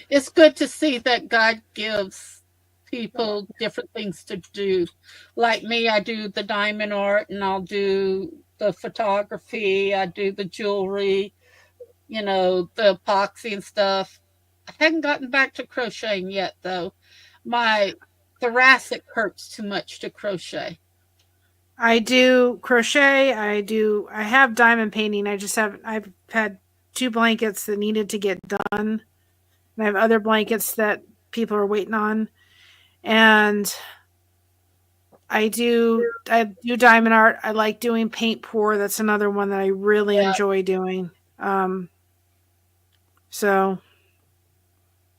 It's good to see that God gives people different things to do. Like me, I do the diamond art, and I'll do the photography, I do the jewelry, you know, the epoxy and stuff. I haven't gotten back to crocheting yet, though. My thoracic hurts too much to crochet. I do crochet. I have diamond painting. I've had 2 blankets that needed to get done. And I have other blankets that people are waiting on. And I do diamond art. I like doing paint pour. That's another one that I really enjoy doing. So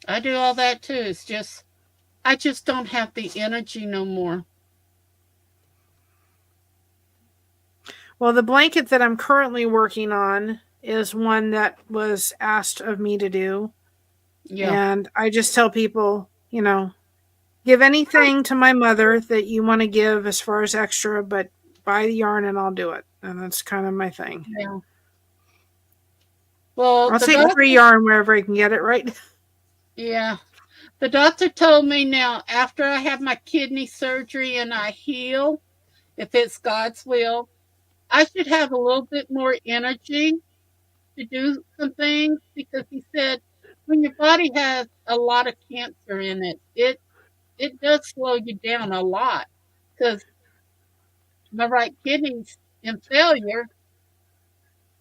I do all that too. It's just, I just don't have the energy no more. Well, the blanket that I'm currently working on is one that was asked of me to do. Yeah. And I just tell people, you know, give anything to my mother that you want to give as far as extra, but buy the yarn and I'll do it. And that's kind of my thing. Yeah. Well, I'll take free yarn wherever I can get it, right? Yeah. The doctor told me now, after I have my kidney surgery and I heal, if it's God's will, I should have a little bit more energy to do some things, because he said when your body has a lot of cancer in it, it does slow you down a lot, because my right kidney's in failure,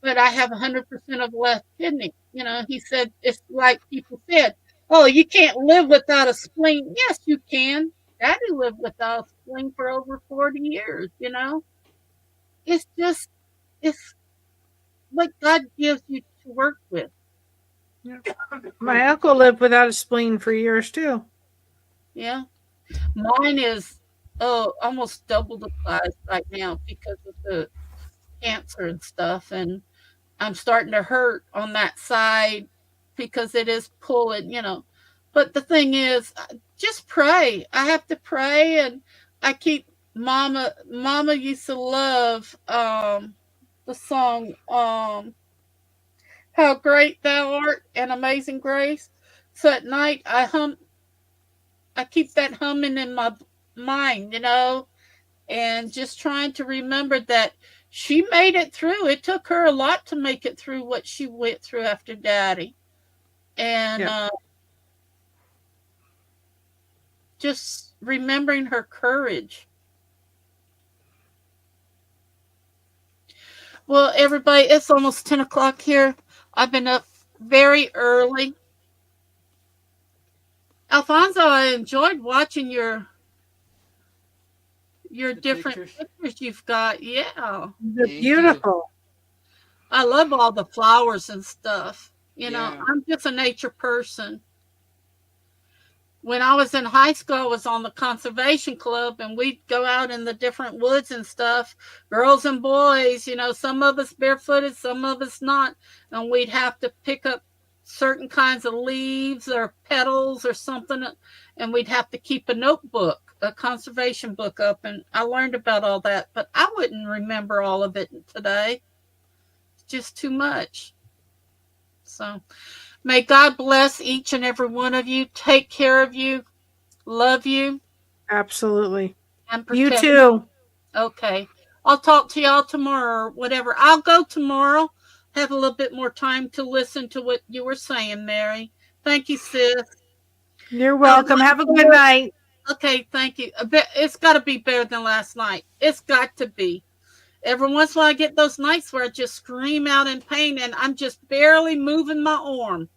but I have 100% of the left kidney. You know, he said, it's like people said, oh, you can't live without a spleen. Yes, you can. Daddy lived without a spleen for over 40 years, you know. It's just, it's what God gives you to work with. Yeah. My uncle lived without a spleen for years too. Yeah. Mine is almost double the size right now because of the cancer and stuff. And I'm starting to hurt on that side because it is pulling, you know. But the thing is, just pray. I have to pray, and I keep Mama used to love the song How Great Thou Art and Amazing Grace. So at night I keep that humming in my mind, you know, and just trying to remember that she made it through. It took her a lot to make it through what she went through after Daddy. And just remembering her courage. Well, everybody, it's almost 10 o'clock here. I've been up very early. Alfonso, I enjoyed watching your different pictures you've got. Yeah. They're beautiful. I love all the flowers and stuff. You know, I'm just a nature person. When I was in high school, I was on the conservation club, and we'd go out in the different woods and stuff, girls and boys, you know, some of us barefooted, some of us not. And we'd have to pick up certain kinds of leaves or petals or something, and we'd have to keep a notebook, a conservation book up. And I learned about all that, but I wouldn't remember all of it today. It's just too much. So may God bless each and every one of you. Take care of you. Love you. Absolutely. And you too. Okay. I'll talk to y'all tomorrow or whatever. I'll go tomorrow. Have a little bit more time to listen to what you were saying, Mary. Thank you, sis. You're welcome. Have a good night. Okay, thank you. It's got to be better than last night. It's got to be. Every once in a while I get those nights where I just scream out in pain and I'm just barely moving my arm.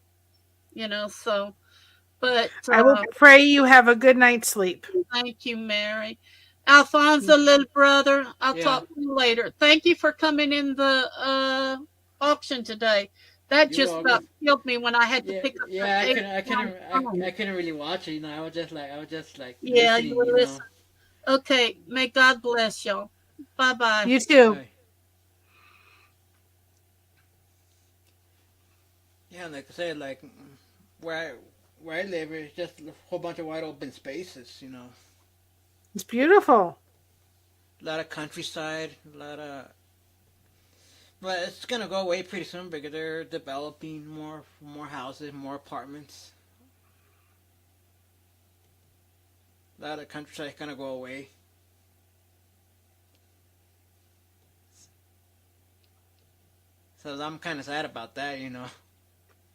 You know, so But I will pray you have a good night's sleep. thank you, Mary. Alfonso, little brother, I'll talk to you later. Thank you for coming in the auction today. That just about killed me when I had to pick up. Yeah, I couldn't really watch it. You know, I was just like yeah, listening. you were listening. Okay, may God bless y'all. Bye bye. You too. Bye. Yeah, like I said, like where I live, it's just a whole bunch of wide open spaces. You know, It's beautiful. a lot of countryside, a lot of. But it's gonna go away pretty soon because they're developing more houses, more apartments. A lot of countryside gonna go away. So I'm kind of sad about that, you know.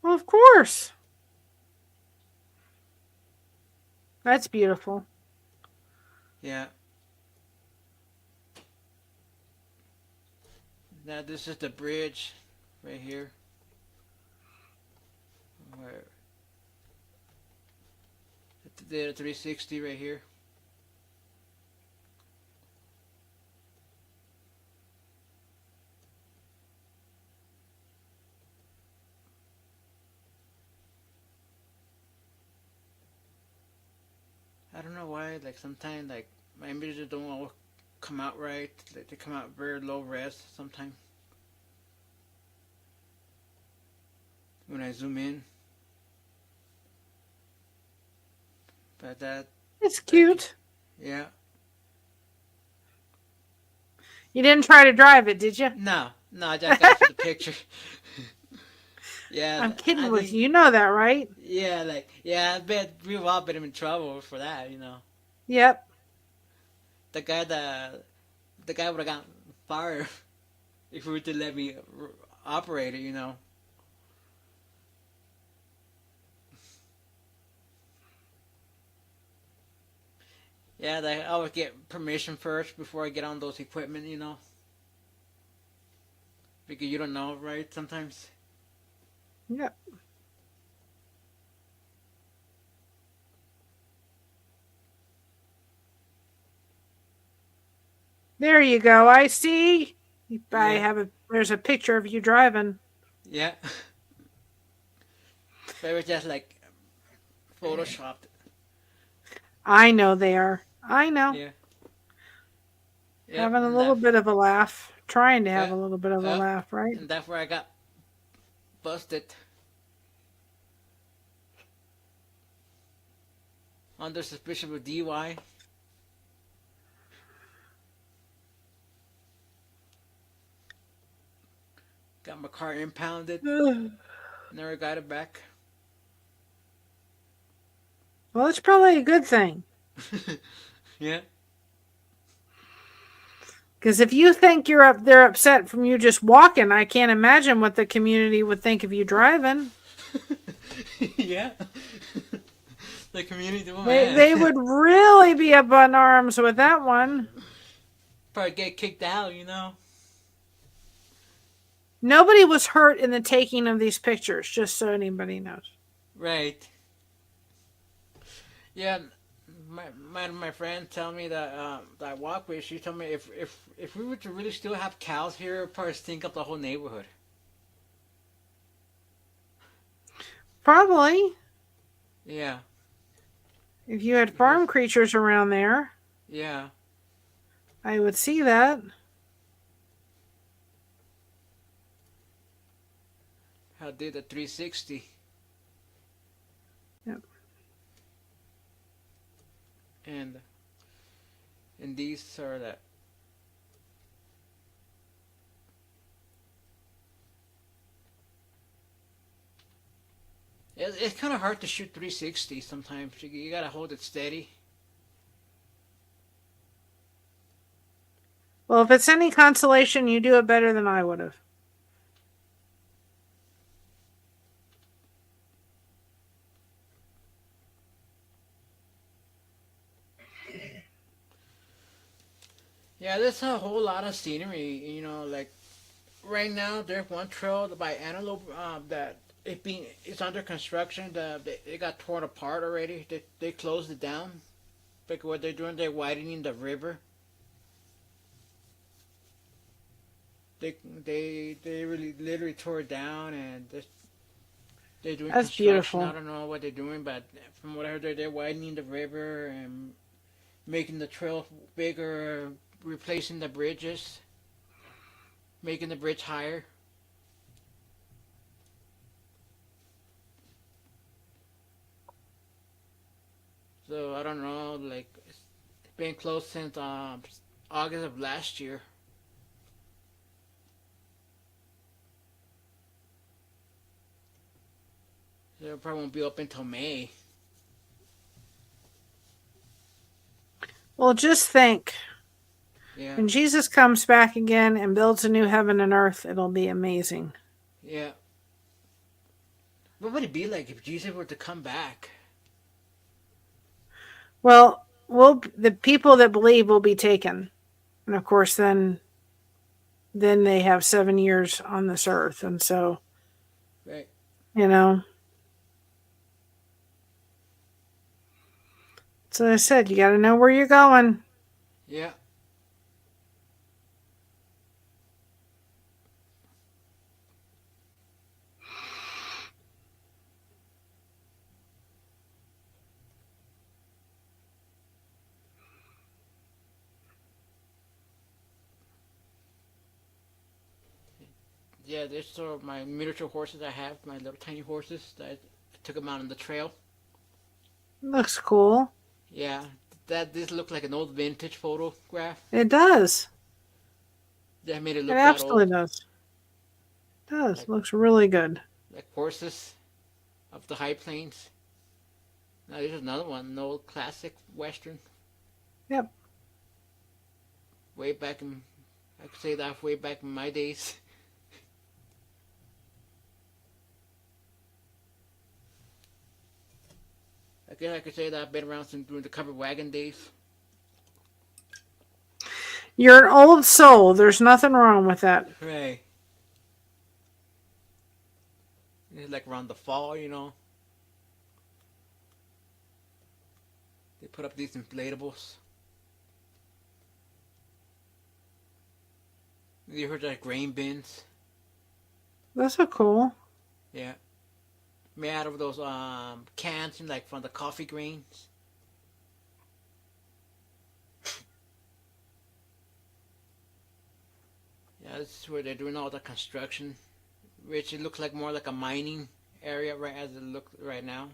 Well, of course. That's beautiful. Yeah. Now this is the bridge right here. Where the 360 right here. I don't know why, like sometimes like my images don't all come out right. Like they come out very low res sometimes. When I zoom in. But that It's cute. yeah. You didn't try to drive it, did you? No, I just got the picture. Yeah, I'm kidding with you. You know that, right? Yeah, like I bet we've all been in trouble for that, you know. Yep. The guy would have gotten fired if he were to let me operate it, you know. Yeah, I always get permission first before I get on those equipment, you know. Because you don't know, right? Sometimes. Yep. There you go. I see. There's a picture of you driving. Yeah. They were just like photoshopped. I know they are. I know. Yeah. Yep, Having a little bit of a laugh. Trying to have a little bit of a Yep. laugh, right? And that's where I got busted. Under suspicion of DUI. Got my car impounded. Never got it back. Well, it's probably a good thing. Yeah. Because if you think they're upset from you just walking, I can't imagine what the community would think of you driving. Yeah. The community. They would really be up on arms with that one. Probably get kicked out, you know. Nobody was hurt in the taking of these pictures, just so anybody knows. Right. Yeah, my friend told me that that walkway. She told me if we were to really still have cows here, it would probably stink up the whole neighborhood. Probably. Yeah. If you had farm creatures around there. Yeah. I would see that. I did a 360. Yep. And these are that. It's kind of hard to shoot 360 sometimes. You gotta hold it steady. Well, if it's any consolation, you do it better than I would have. Yeah, there's a whole lot of scenery, you know, like right now there's one trail by Antelope that it's under construction. It got torn apart already. They closed it down. Like what they're doing, they're widening the river. They really literally tore it down, and they're doing That's construction. beautiful. I don't know what they're doing, but from what I heard, they're widening the river and making the trail bigger, replacing the bridges, making the bridge higher. So I don't know, like it's been closed since August of last year. So it probably won't be open until May. Well, just think. Yeah. When Jesus comes back again and builds a new heaven and earth, it'll be amazing. Yeah. What would it be like if Jesus were to come back? Well, the people that believe will be taken. And of course, then they have 7 years on this earth. And so, Right. you know. So I said, you got to know where you're going. Yeah. Yeah, there's sort of my miniature horses I have, my little tiny horses that I took them out on the trail. Looks cool. Yeah, this looked like an old vintage photograph. It does. That made it look It that absolutely old. does. It does. Like, Looks really good. like horses of the high plains. Now there's another one, an old classic western. Yep. Way back in, I could say that way back in my days. I guess I could say that I've been around since during the covered wagon days. You're an old soul. There's nothing wrong with that. Right. It's like around the fall, you know. They put up these inflatables. You heard like grain bins? That's so cool. Yeah. Made out of those cans, like from the coffee grains. Yeah, this is where they're doing all the construction. Which it looks like more like a mining area right as it looks right now.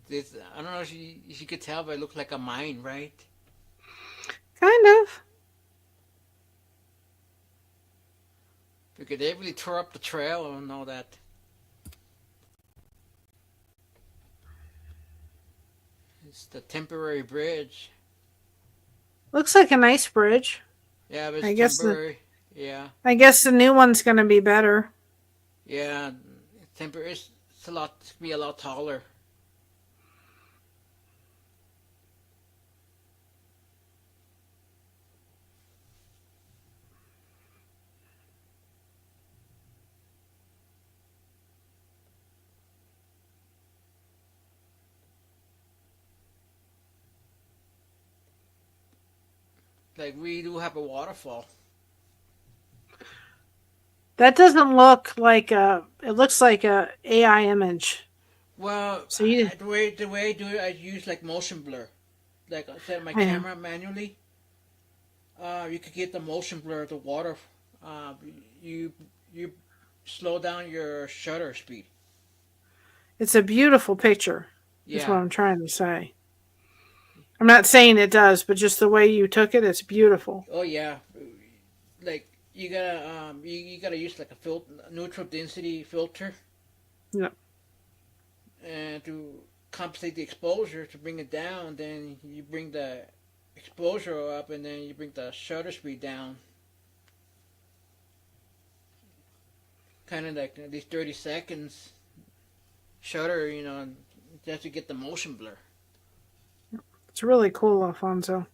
This, I don't know if you could tell, but it looks like a mine, right? Kind of. Because they really tore up the trail and all that. It's the temporary bridge. Looks like a nice bridge. Yeah, but it's I guess temporary. Yeah. I guess the new one's going to be better. Yeah, temporary. It's be a lot taller. Like we do have a waterfall. That doesn't look like a. It looks like a AI image. Well, So you, the way I do it, I use like motion blur. Like I set my I know. camera manually. You could get the motion blur of the water. You slow down your shutter speed. it's a beautiful picture. Is what Yeah. I'm trying to say. I'm not saying it does, but just the way you took it, it's beautiful. Oh yeah. Like you gotta use like a neutral density filter. Yep. And to compensate the exposure to bring it down, then you bring the exposure up, and then you bring the shutter speed down. Kind of like these 30 seconds shutter, just to get the motion blur. It's really cool, Alfonso.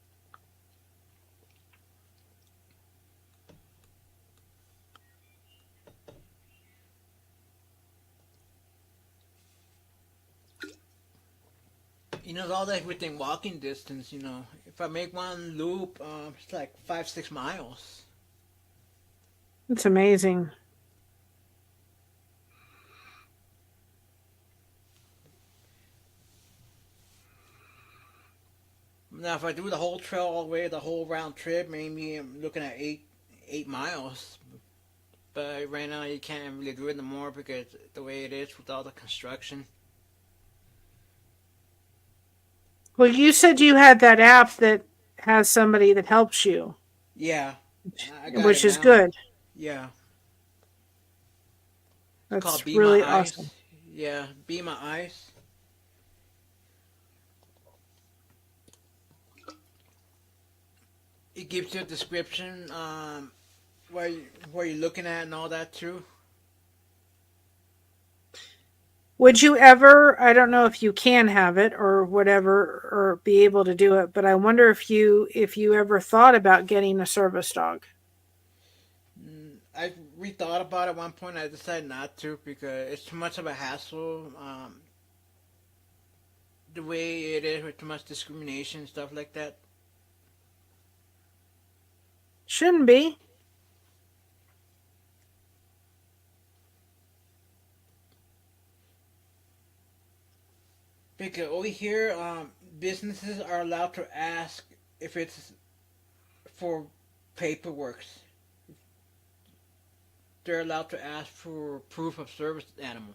is all that within walking distance. You know, if I make one loop, it's like 5-6 miles. It's amazing. Now, if I do the whole trail all the way, the whole round trip, maybe I'm looking at 8 miles. But right now, you can't really do it anymore because the way it is with all the construction. Well, you said you had that app that has somebody that helps you. Yeah, which is good. Yeah. That's called Be really My awesome. Eyes. Yeah, Be My Eyes. It gives you a description, where you're looking at and all that too. Would you ever, I don't know if you can have it or whatever, or be able to do it, but I wonder if you ever thought about getting a service dog. I rethought about it at one point. I decided not to because it's too much of a hassle. The way it is with too much discrimination and stuff like that. Shouldn't be. Because over here, businesses are allowed to ask if it's for paperwork. They're allowed to ask for proof of service animal.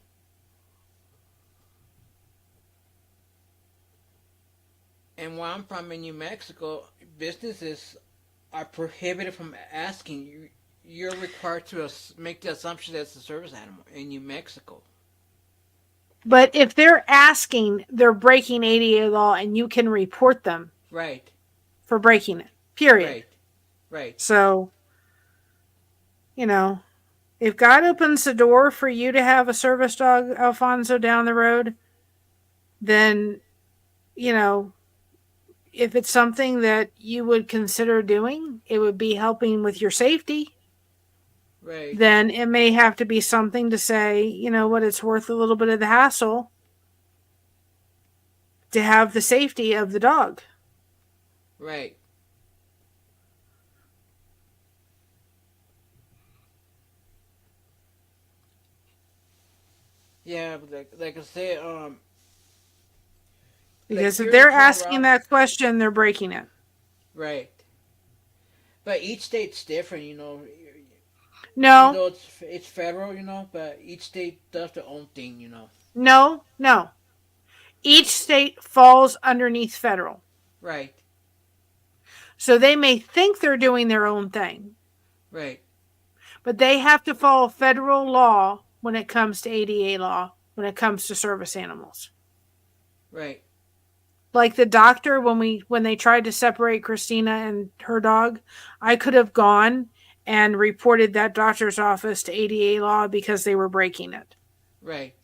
And where I'm from in New Mexico, businesses are prohibited from asking you. You're required to make the assumption that it's a service animal in New Mexico. But if they're asking, they're breaking ADA law, and you can report them. Right. For breaking it. Period. Right. Right. So, you know, if God opens the door for you to have a service dog, Alfonso, down the road, then, you know, if it's something that you would consider doing, it would be helping with your safety. Right. Then it may have to be something to say, you know what, it's worth a little bit of the hassle to have the safety of the dog. Right. Yeah, like I said, because like if they're asking that question, they're breaking it. Right. But each state's different, you know. No. You know, it's federal, you know, but each state does their own thing, you know. No. Each state falls underneath federal. Right. So they may think they're doing their own thing. Right. But they have to follow federal law when it comes to ADA law, when it comes to service animals. Right. Like the doctor, when they tried to separate Christina and her dog, I could have gone and reported that doctor's office to ADA law because they were breaking it. Right.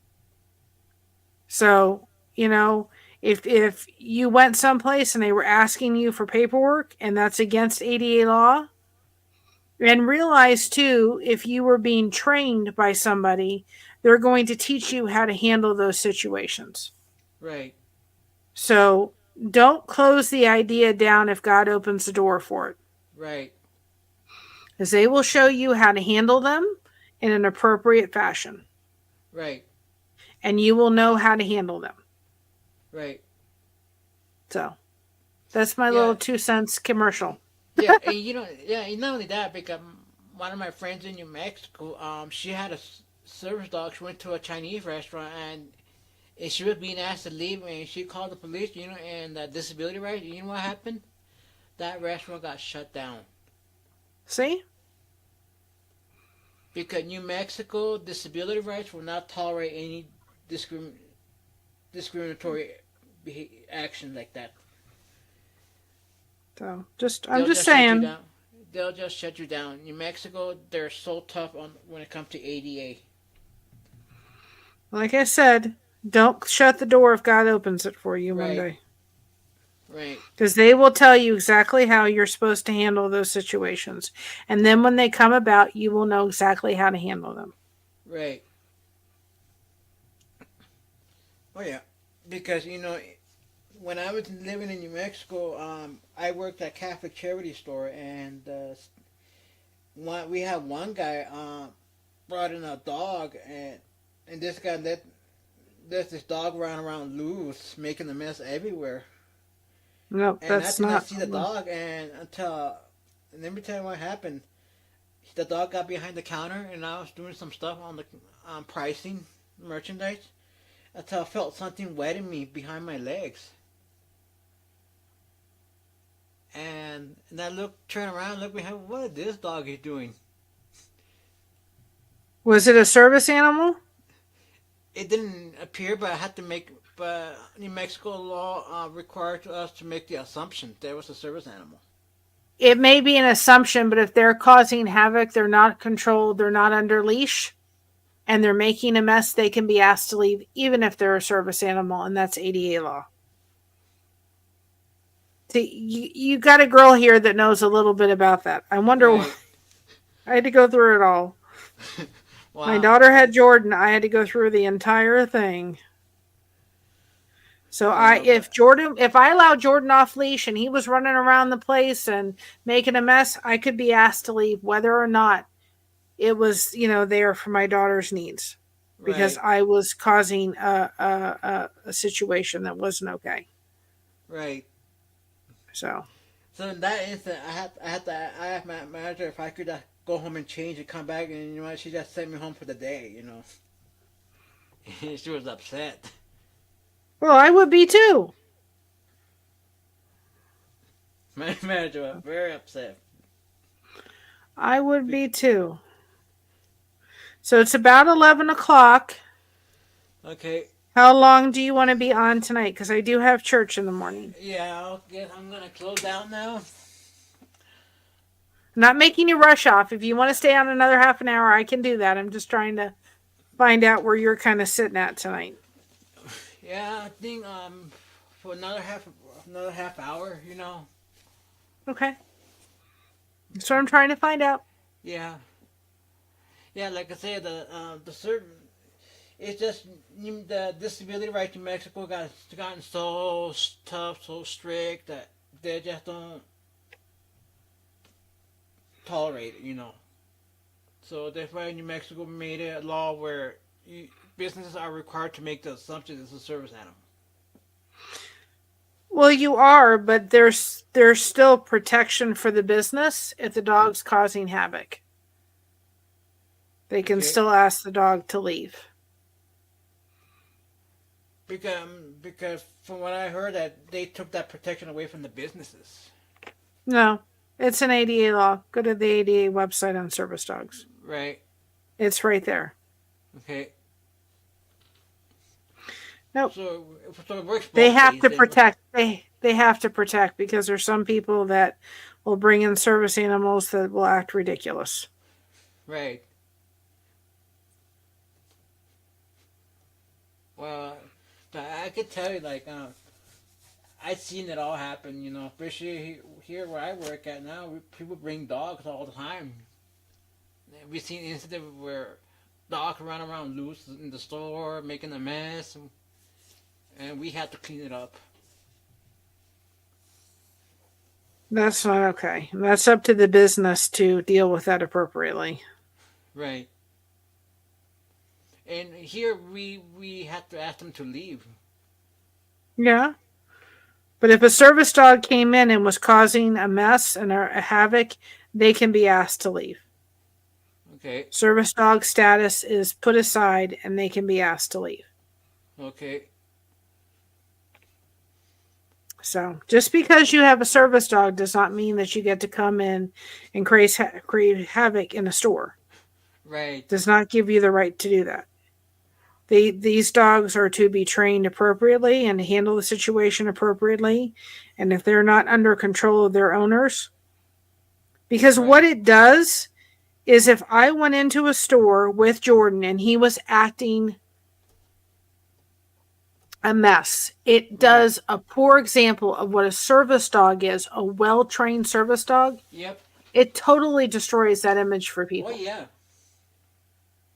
So, you know, if you went someplace and they were asking you for paperwork and that's against ADA law, and realize too, if you were being trained by somebody, they're going to teach you how to handle those situations. Right. So don't close the idea down if God opens the door for it. Right. Because they will show you how to handle them in an appropriate fashion. Right. And you will know how to handle them. Right. So that's my little 2 cents commercial. Yeah, and you know, not only that, because one of my friends in New Mexico, she had a service dog. She went to a Chinese restaurant and she was being asked to leave, and she called the police, you know, and disability rights. You know what happened? That restaurant got shut down. See? Because New Mexico disability rights will not tolerate any discriminatory action like that. So I'm just saying. They'll just shut you down. New Mexico, they're so tough when it comes to ADA. Like I said, don't shut the door if God opens it for you one day. Right. Because they will tell you exactly how you're supposed to handle those situations. And then when they come about, you will know exactly how to handle them. Right. Oh, yeah. Because, you know, when I was living in New Mexico, I worked at Catholic charity store, and we had one guy brought in a dog, and this guy let this dog run around loose, making a mess everywhere. No, And I that's did not not. see the dog, and let me tell you what happened. The dog got behind the counter, and I was doing some stuff on the pricing merchandise until I felt something wetting me behind my legs. And I turn around, look behind. What is this dog is doing? Was it a service animal? It didn't appear, but I had to make. But New Mexico law required us to make the assumption there was a service animal. It may be an assumption, but if they're causing havoc, they're not controlled, they're not under leash, and they're making a mess, they can be asked to leave, even if they're a service animal, and that's ADA law. See, you got a girl here that knows a little bit about that. I wonder why. I had to go through it all. Wow. My daughter had Jordan. I had to go through the entire thing. So if I allowed Jordan off leash and he was running around the place and making a mess, I could be asked to leave, whether or not it was, there for my daughter's needs, because I was causing a situation that wasn't okay. Right. So in that instant, I asked my manager if I could go home and change and come back, and she just sent me home for the day. She was upset. Well, I would be too. My manager was very upset. I would be too. So it's about 11 o'clock. Okay. How long do you want to be on tonight? Because I do have church in the morning. Yeah, I'm going to close down now. I'm not making you rush off. If you want to stay on another half an hour, I can do that. I'm just trying to find out where you're kind of sitting at tonight. Yeah, I think for another half hour, Okay. That's what I'm trying to find out. Yeah. Yeah, like I said, the certain, it's just the disability rights in Mexico gotten so tough, so strict that they just don't tolerate it, So that's why New Mexico made a law where businesses are required to make the assumption it's a service animal. Well, you are, but there's still protection for the business if the dog's causing havoc. They can still ask the dog to leave. Because from what I heard, that they took that protection away from the businesses. No, it's an ADA law. Go to the ADA website on service dogs. Right. It's right there. Okay. Nope. So it works both they have ways, to protect. They have to protect, because there's some people that will bring in service animals that will act ridiculous. Right. Well, I could tell you, I've seen it all happen, especially here where I work at now. People bring dogs all the time. We've seen incidents where dogs run around loose in the store, making a mess, and we had to clean it up. That's not okay. That's up to the business to deal with that appropriately. Right. And here we have to ask them to leave. Yeah. But if a service dog came in and was causing a mess and a havoc, they can be asked to leave. Okay. Service dog status is put aside and they can be asked to leave. Okay. So just because you have a service dog does not mean that you get to come in and create havoc in a store. Right. Does not give you the right to do that. These dogs are to be trained appropriately and to handle the situation appropriately. And if they're not under control of their owners, because what it does is, if I went into a store with Jordan and he was acting a mess, it does a poor example of what a service dog is, a well-trained service dog. Yep. It totally destroys that image for people. Oh, yeah.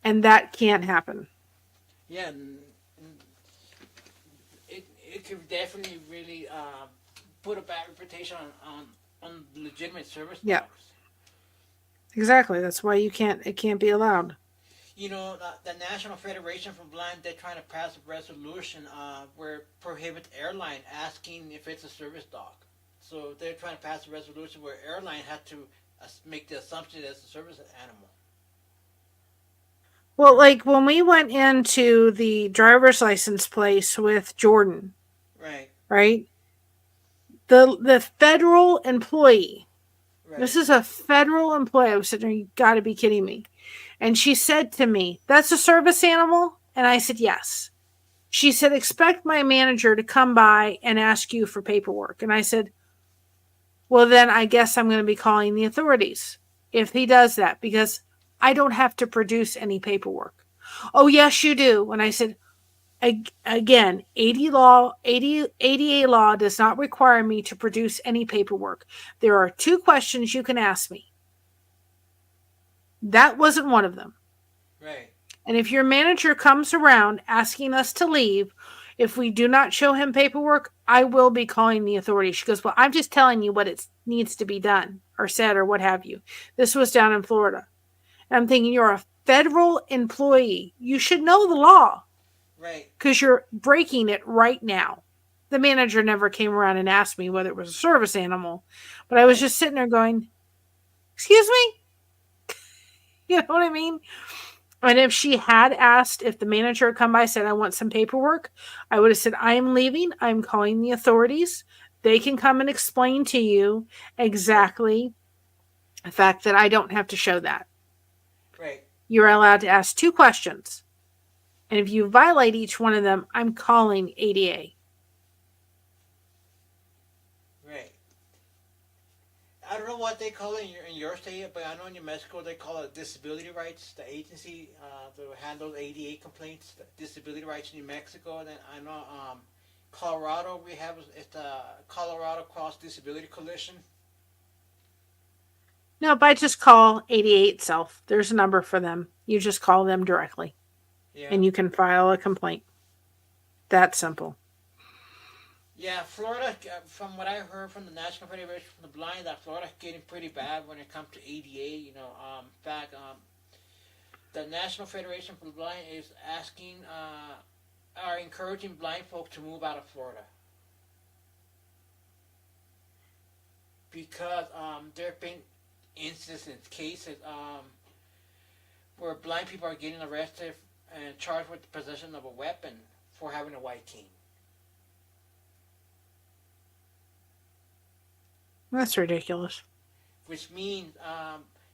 And that can't happen. Yeah. could definitely really put a bad reputation on legitimate service Yeah. dogs. Exactly. That's why it can't be allowed. You know, the National Federation for Blind, they're trying to pass a resolution where it prohibits airline asking if it's a service dog. So they're trying to pass a resolution where airline had to make the assumption that it's a service animal. Well, like when we went into the driver's license place with Jordan, right? The federal employee, this is a federal employee. I was sitting there, you got to be kidding me. And she said to me, "That's a service animal?" And I said, "Yes." She said, "Expect my manager to come by and ask you for paperwork." And I said, "Well, then I guess I'm going to be calling the authorities if he does that, because I don't have to produce any paperwork." "Oh, yes, you do." And I said, again, ADA law does not require me to produce any paperwork. There are 2 questions you can ask me. That wasn't one of them. Right. And if your manager comes around asking us to leave, if we do not show him paperwork, I will be calling the authorities. She goes, "Well, I'm just telling you what it needs to be done or said or what have you." This was down in Florida. And I'm thinking, you're a federal employee. You should know the law. Right. Because you're breaking it right now. The manager never came around and asked me whether it was a service animal. But I was just sitting there going, "Excuse me?" You know what I mean? And if she had asked, if the manager had come by and said, "I want some paperwork," I would have said, "I am leaving. I'm calling the authorities. They can come and explain to you exactly the fact that I don't have to show that." Right. You're allowed to ask 2 questions. And if you violate each one of them, I'm calling ADA. Right. I don't know what they call it in your state, but I know in New Mexico they call it disability rights. The agency that handles ADA complaints, disability rights in New Mexico. And then I know Colorado, we have it's the Colorado Cross Disability Coalition. No, but I just call ADA itself. There's a number for them. You just call them directly. Yeah. And you can file a complaint. That simple. Yeah, Florida, from what I heard from the National Federation for the Blind, that Florida's getting pretty bad when it comes to ADA. You know, in fact, the National Federation for the Blind is asking, are encouraging blind folk to move out of Florida. Because there have been instances, cases where blind people are getting arrested and charged with the possession of a weapon for having a white cane. That's ridiculous. Which means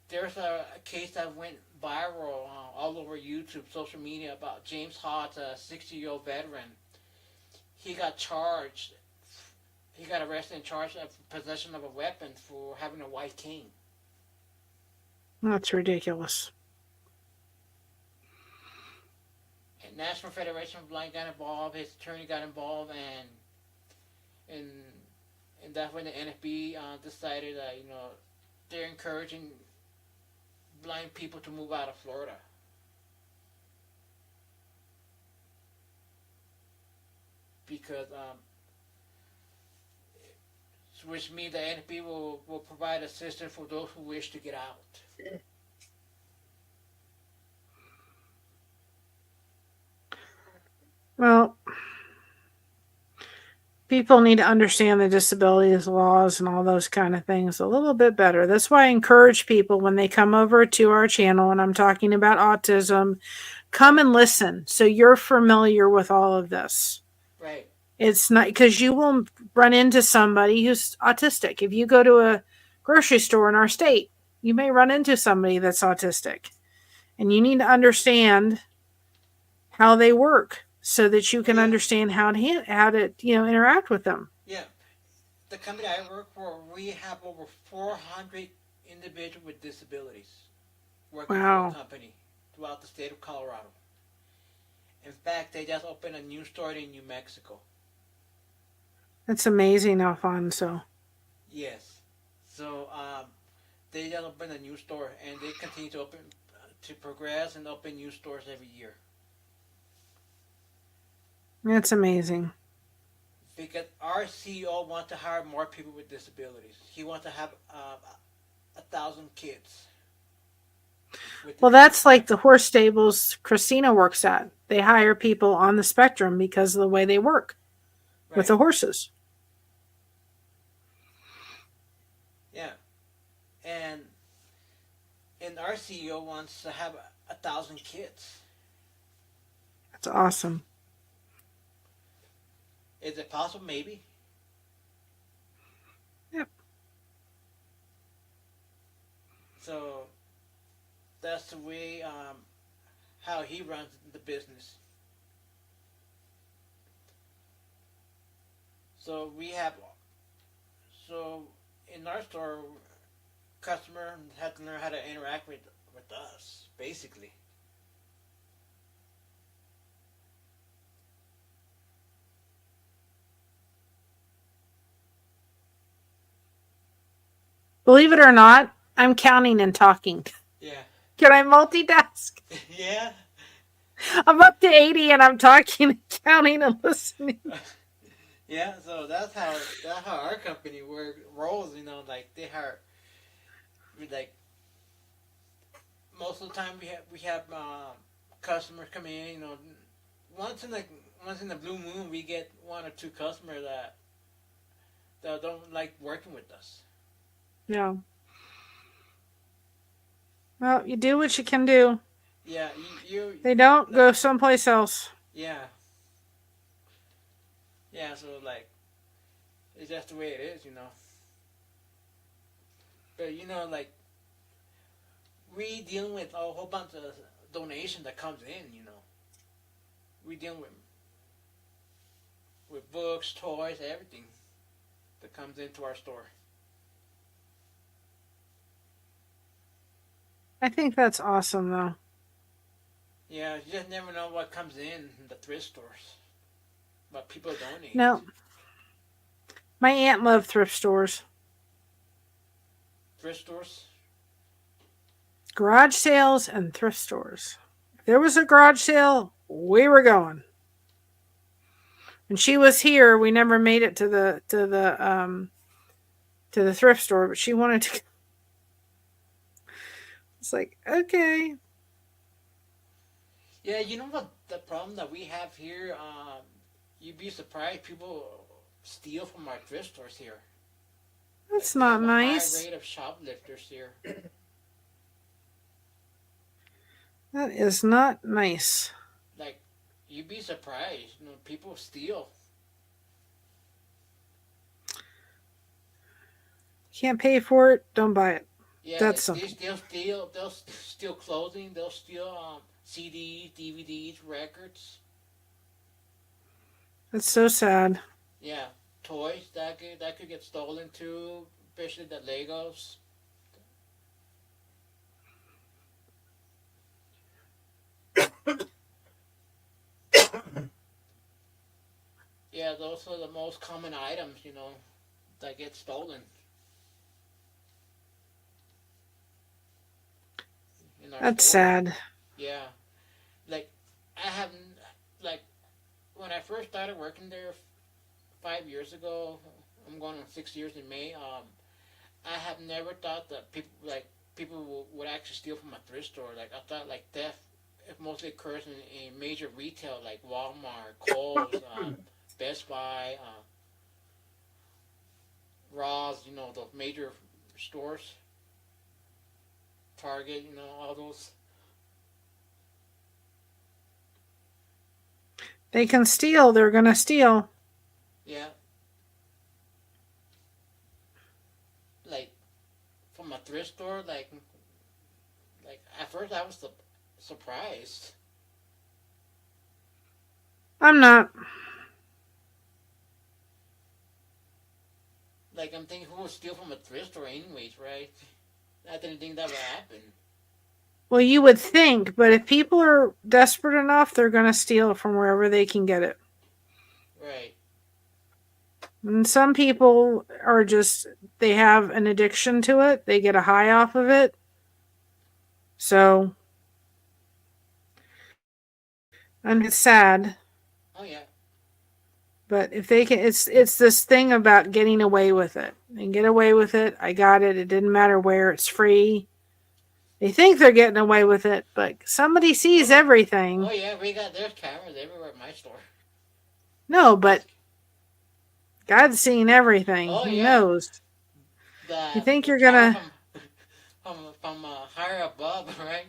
there's a case that went viral all over YouTube, social media, about James Hart, a 60-year-old veteran. He got charged. He got arrested and charged of possession of a weapon for having a white cane. That's ridiculous. And National Federation of Blind got involved. His attorney got involved, and that's when the NFB decided that they're encouraging blind people to move out of Florida. Because which means the NFB will provide assistance for those who wish to get out. Well, people need to understand the disabilities laws and all those kind of things a little bit better. That's why I encourage people when they come over to our channel, and I'm talking about autism, come and listen so you're familiar with all of this. Right. It's not because you will run into somebody who's autistic. If you go to a grocery store in our state, you may run into somebody that's autistic. And you need to understand how they work so that you can understand how to interact with them. Yeah. The company I work for, we have over 400 individuals with disabilities working for the company throughout the state of Colorado. In fact, they just opened a new store in New Mexico. That's amazing, Alfonso. Yes. So they just opened a new store, and they continue to progress and open new stores every year. That's amazing. because our CEO wants to hire more people with disabilities. He wants to have 1,000 kids. Well, that's like the horse stables Christina works at. They hire people on the spectrum because of the way they work with the horses. Yeah. And our CEO wants to have 1,000 kids. That's awesome. Is it possible? Maybe. Yep. So that's the way how he runs the business. So in our store, customer had to learn how to interact with us, basically. Believe it or not, I'm counting and talking. Yeah. Can I multitask? Yeah. I'm up to 80 and I'm talking and counting and listening. Yeah, so that's how our company rolls. Like they hire, like most of the time we have customers come in. Once in the blue moon we get one or two customers that don't like working with us. Yeah. Well, you do what you can do. Yeah, They don't go someplace else. Yeah. Yeah, so like it's just the way it is. But like we dealing with a whole bunch of donation that comes in. We dealing with books, toys, everything that comes into our store. I think that's awesome, though. Yeah, you just never know what comes in the thrift stores. But people donate. No. My aunt loved thrift stores. Thrift stores? Garage sales and thrift stores. If there was a garage sale, we were going. When she was here, we never made it to the thrift store, but she wanted to. It's like, okay. Yeah, you know what the problem that we have here? You'd be surprised people steal from our thrift stores here. That's not nice. High rate of shoplifters here. That is not nice. Like, you'd be surprised. People steal. Can't pay for it, don't buy it. Yeah, that's something. They'll steal clothing. They'll steal CDs, DVDs, records. That's so sad. Yeah, toys that could get stolen too, especially the Legos. Yeah, those are the most common items, that get stolen. That's sad. Yeah, like I haven't like when I first started working there 5 years ago. I'm going on 6 years in May. I have never thought that people would actually steal from a thrift store. Like I thought like theft it mostly occurs in major retail like Walmart, Kohl's, Best Buy, Ross. Those major stores. Target, all those. They can steal. They're going to steal. Yeah. Like, from a thrift store, like at first I was surprised. I'm not. Like, I'm thinking, who would steal from a thrift store anyways, right? I didn't think that would happen. Well, you would think, but if people are desperate enough, they're going to steal from wherever they can get it. Right. And some people are just, they have an addiction to it. They get a high off of it. So, and it's sad. Oh, yeah. But if they can, it's this thing about getting away with it. And get away with it. I got it. It didn't matter where. It's free. They think they're getting away with it, but somebody sees everything. Oh yeah, there's cameras everywhere at my store. No, but God's seeing everything. Oh, He yeah. knows. You think you're gonna from higher above, right?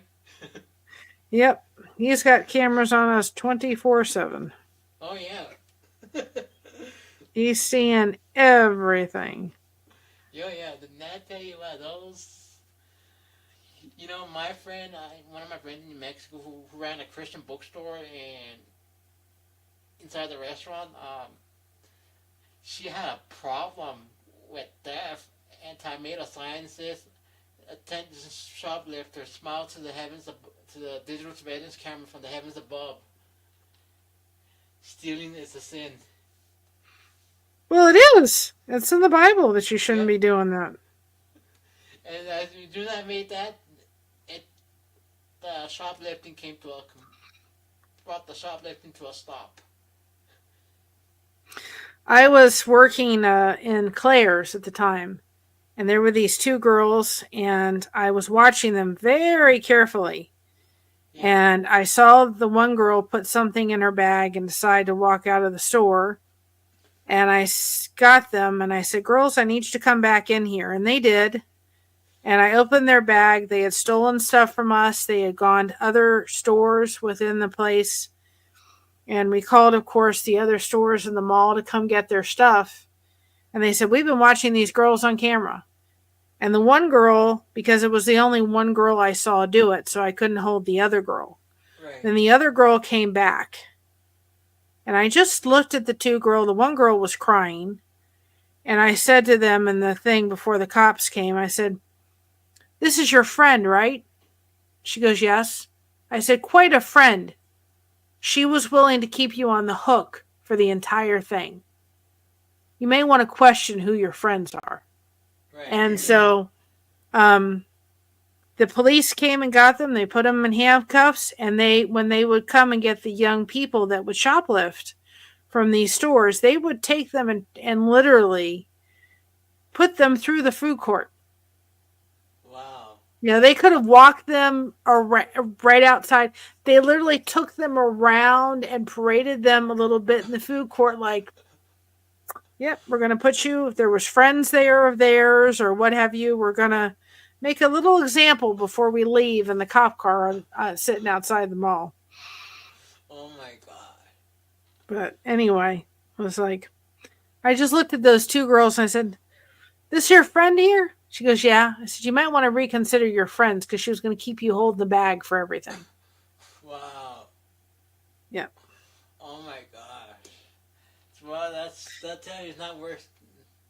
Yep. He's got cameras on us 24/7. Oh yeah. He's seeing everything. Yo, yeah, didn't I tell you what, those... You know, my friend, one of my friends in New Mexico who ran a Christian bookstore and inside the restaurant, she had a problem with theft, and I made a sign that says, "Attention shoplifter, smile to the heavens, to the digital surveillance camera from the heavens above. Stealing is a sin." Well, it is. It's in the Bible that you shouldn't be doing that. And as soon as I made that, the shoplifting brought the shoplifting to a stop. I was working in Claire's at the time, and there were these two girls, and I was watching them very carefully. Yeah. And I saw the one girl put something in her bag and decide to walk out of the store. And I got them, and I said, "Girls, I need you to come back in here." And they did. And I opened their bag. They had stolen stuff from us. They had gone to other stores within the place. And we called, of course, the other stores in the mall to come get their stuff. And they said, "We've been watching these girls on camera." And the one girl, because it was the only one girl I saw do it, so I couldn't hold the other girl. Right. Then the other girl came back. And I just looked at the two girls. The one girl was crying. And I said to them in the thing before the cops came, I said, "This is your friend, right?" She goes, "Yes." I said, "Quite a friend. She was willing to keep you on the hook for the entire thing. You may want to question who your friends are." Right. And so the police came and got them. They put them in handcuffs. And when they would come and get the young people that would shoplift from these stores, they would take them and literally put them through the food court. Yeah, they could have walked them right outside. They literally took them around and paraded them a little bit in the food court like, "Yep, we're going to put you, if there was friends there of theirs or what have you, we're going to make a little example before we leave in the cop car sitting outside the mall." Oh, my God. But anyway, I was like, I just looked at those two girls and I said, "This your friend here?" She goes, "Yeah." I said, "You might want to reconsider your friends," because she was going to keep you holding the bag for everything. Wow. Yeah. Oh my gosh. Well, that tell you it's not worth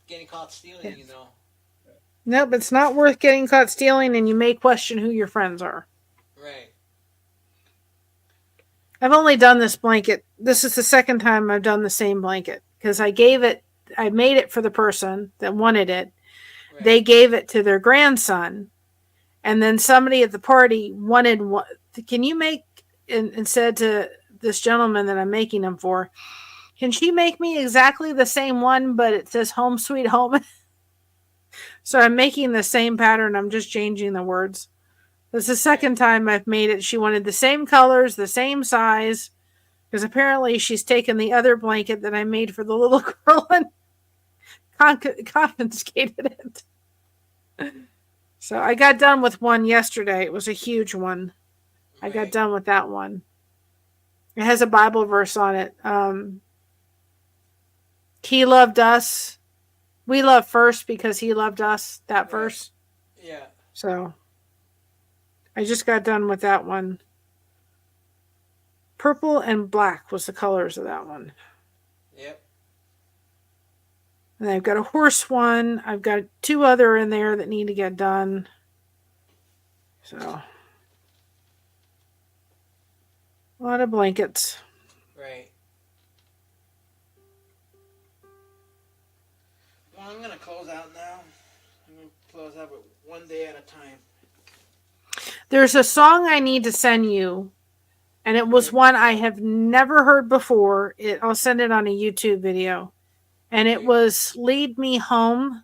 getting caught stealing, you know. Nope, it's not worth getting caught stealing, and you may question who your friends are. Right. I've only done this blanket. This is the second time I've done the same blanket, because I made it for the person that wanted it. Right. They gave it to their grandson, and then somebody at the party wanted one. Can you make, and said to this gentleman that I'm making them for, "Can she make me exactly the same one, but it says Home Sweet Home?" So I'm making the same pattern. I'm just changing the words. This is the second time I've made it. She wanted the same colors, the same size, because apparently she's taken the other blanket that I made for the little girl and confiscated it. So I got done with one yesterday. It was a huge one. Right. I got done with that one. It has a Bible verse on it. He loved us. We love first because he loved us. That right. verse. Yeah. So I just got done with that one. Purple and black was the colors of that one. Yep. And I've got a horse one. I've got two other in there that need to get done. So, a lot of blankets. Right. Well, I'm going to close out now. I'm going to close out with one day at a time. There's a song I need to send you, And it was one I have never heard before. I'll send it on a YouTube video. And it was Lead Me Home.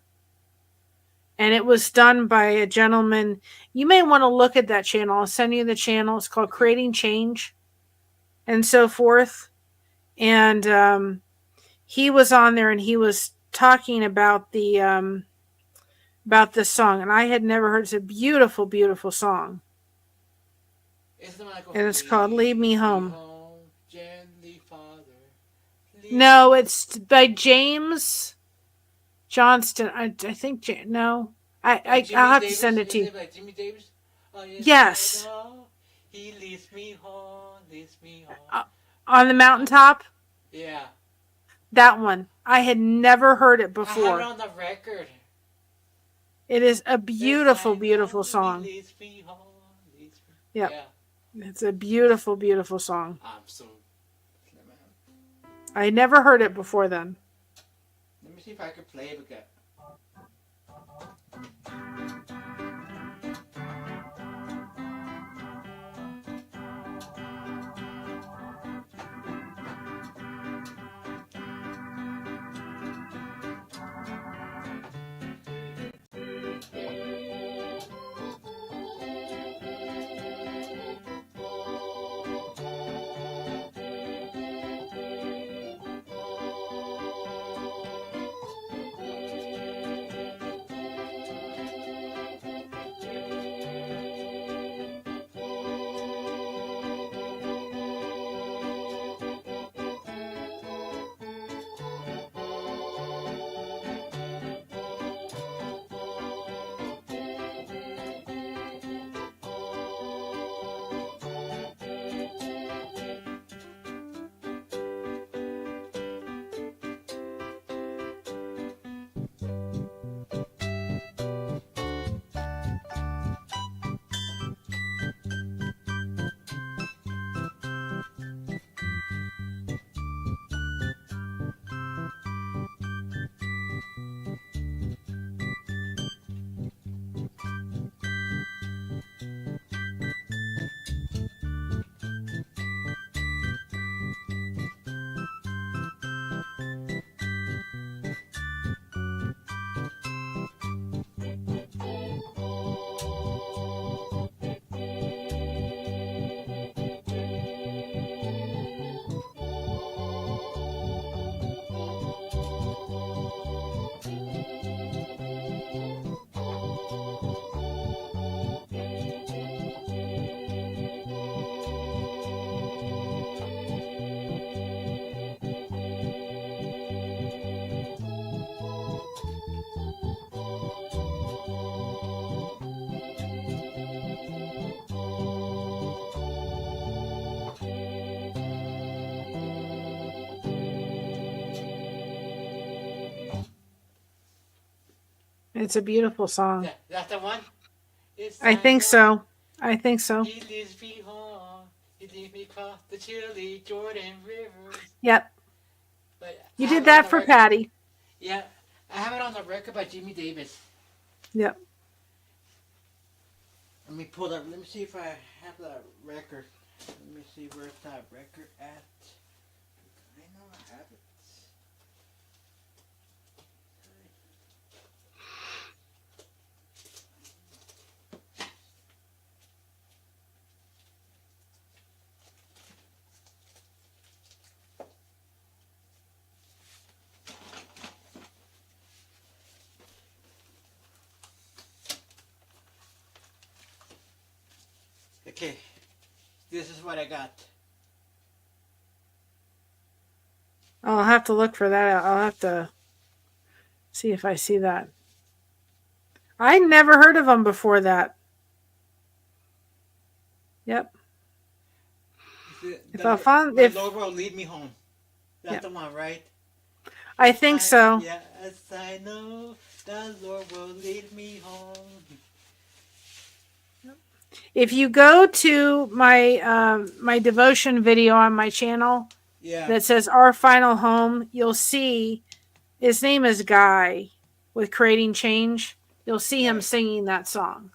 And it was done by a gentleman. You may want to look at that channel. I'll send you the channel. It's called Creating Change and so forth. And he was on there and he was talking about this song. And I had never heard. It's a beautiful, beautiful song. And it's called Lead Me Home. Gently, Father. No, it's by James Johnston. I think no. I'll have to send it to you. Like Jimmy Davis? Oh, yes. He leads me home, on the mountaintop? Yeah. That one. I had never heard it before. I have it on the record. It is a beautiful, beautiful song. He leads me home, Yep. Yeah. It's a beautiful, beautiful song. I'm so... I never heard it before then. Let me see if I can play it again. It's a beautiful song. That's the one? I think so. I think so. He leads me home. He leads me across the chilly Jordan River. Yep. But you did that for Patty. Yeah. I have it on the record by Jimmy Davis. Yep. Let me pull that. Let me see if I have that record. Let me see where's that record at. I know I have it. Okay, this is what I got. I'll have to look for that. I'll have to see if I see that. I never heard of them before that. Yep. If Lord will lead me home. That's the one, right? I think so. Yes, I know the Lord will lead me home. If you go to my my devotion video on my channel that says Our Final Home, you'll see his name is Guy with Creating Change. You'll see him singing that song.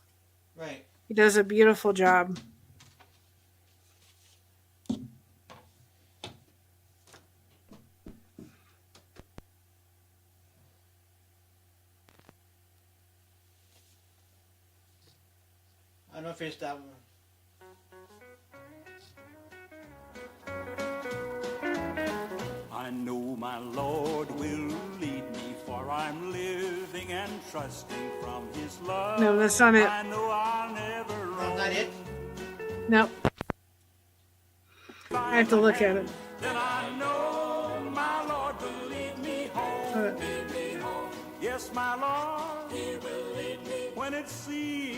Right. He does a beautiful job. I'm gonna finish that one. I know my Lord will lead me, for I'm living and trusting from His love. No, that's not it. I know I'll never roam. That's not it? Nope. I have to look at it. Then I know my Lord will lead me home. Yes, my Lord, He will lead me when it seems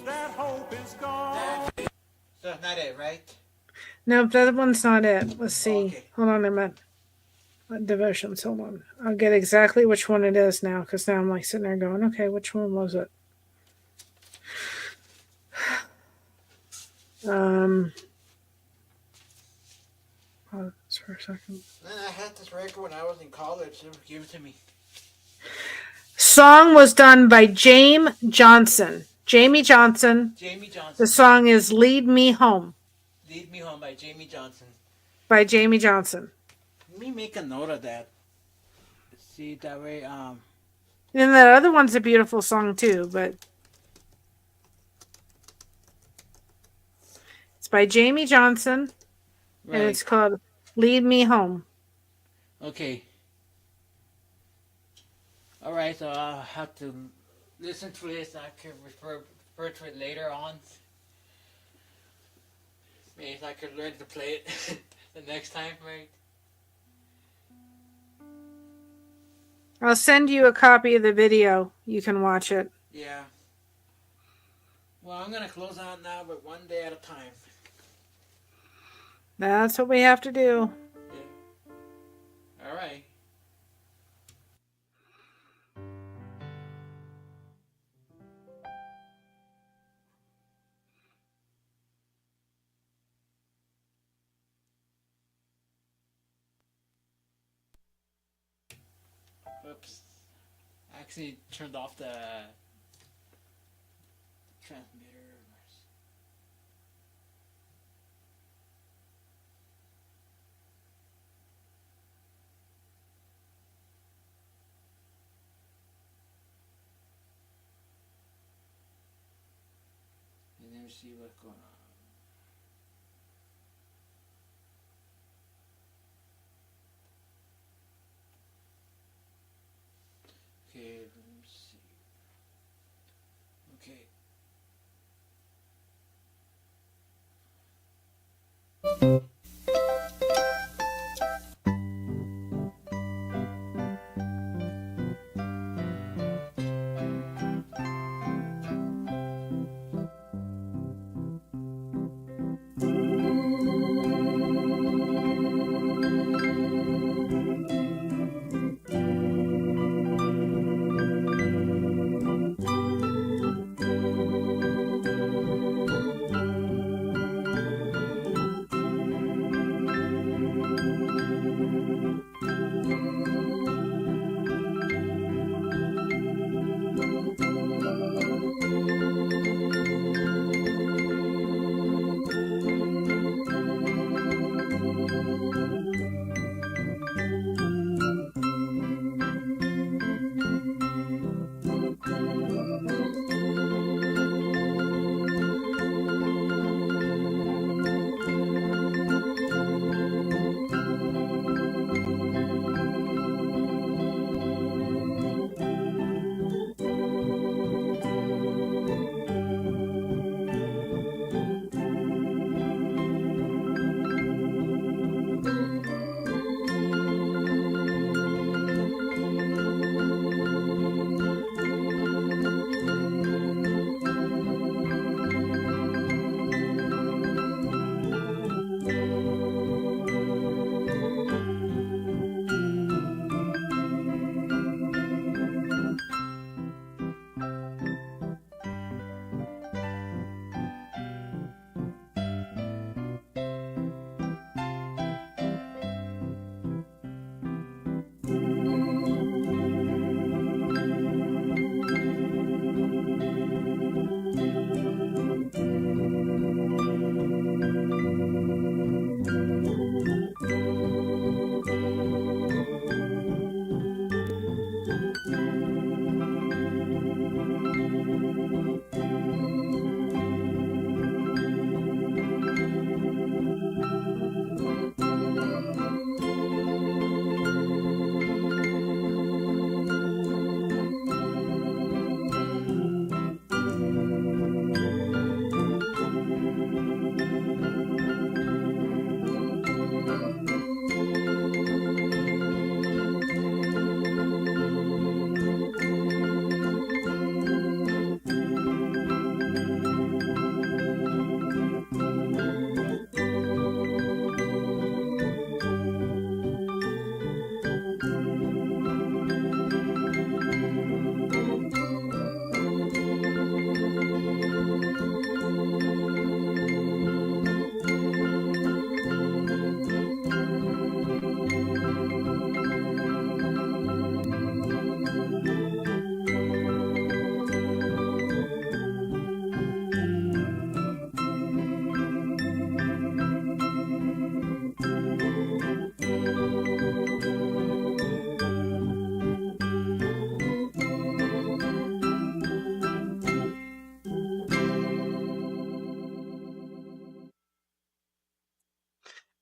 that hope is gone. So that's not it, right? Nope, that one's not it. Let's see. Okay. Hold on a minute. Devotions, hold on. I'll get exactly which one it is now, because now I'm like sitting there going, okay, which one was it? Pause for a second. I had this record when I was in college. They would give it to me. Song was done by Jamie Johnson. Jamie Johnson. Jamie Johnson. The song is Lead Me Home. Lead Me Home by Jamie Johnson. By Jamie Johnson. Let me make a note of that. See, that way, And that other one's a beautiful song too, but it's by Jamie Johnson, right. and it's called Lead Me Home. Okay. Alright, so I'll have to listen to this. I can refer to it later on. Maybe I could learn to play it the next time, right? I'll send you a copy of the video. You can watch it. Yeah. Well, I'm going to close out now, but one day at a time. That's what we have to do. Yeah. Alright. Oops. I actually turned off the transmitter. And then see what's going on. Okay, let me see. Okay.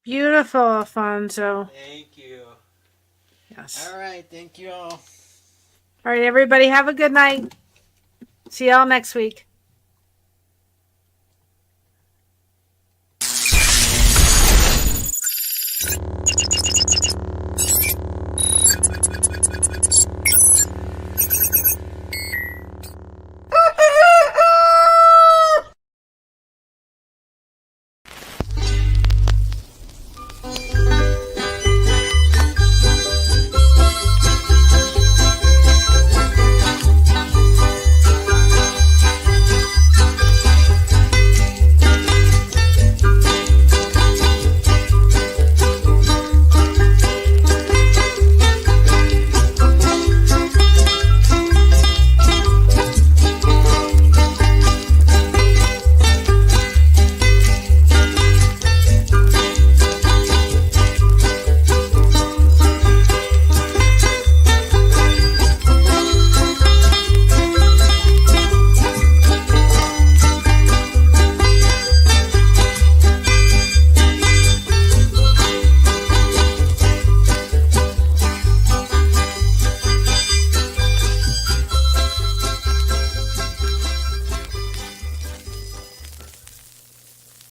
Beautiful, Alfonso. Thank you. Yes. All right. Thank you all. All right, everybody, have a good night. See y'all next week.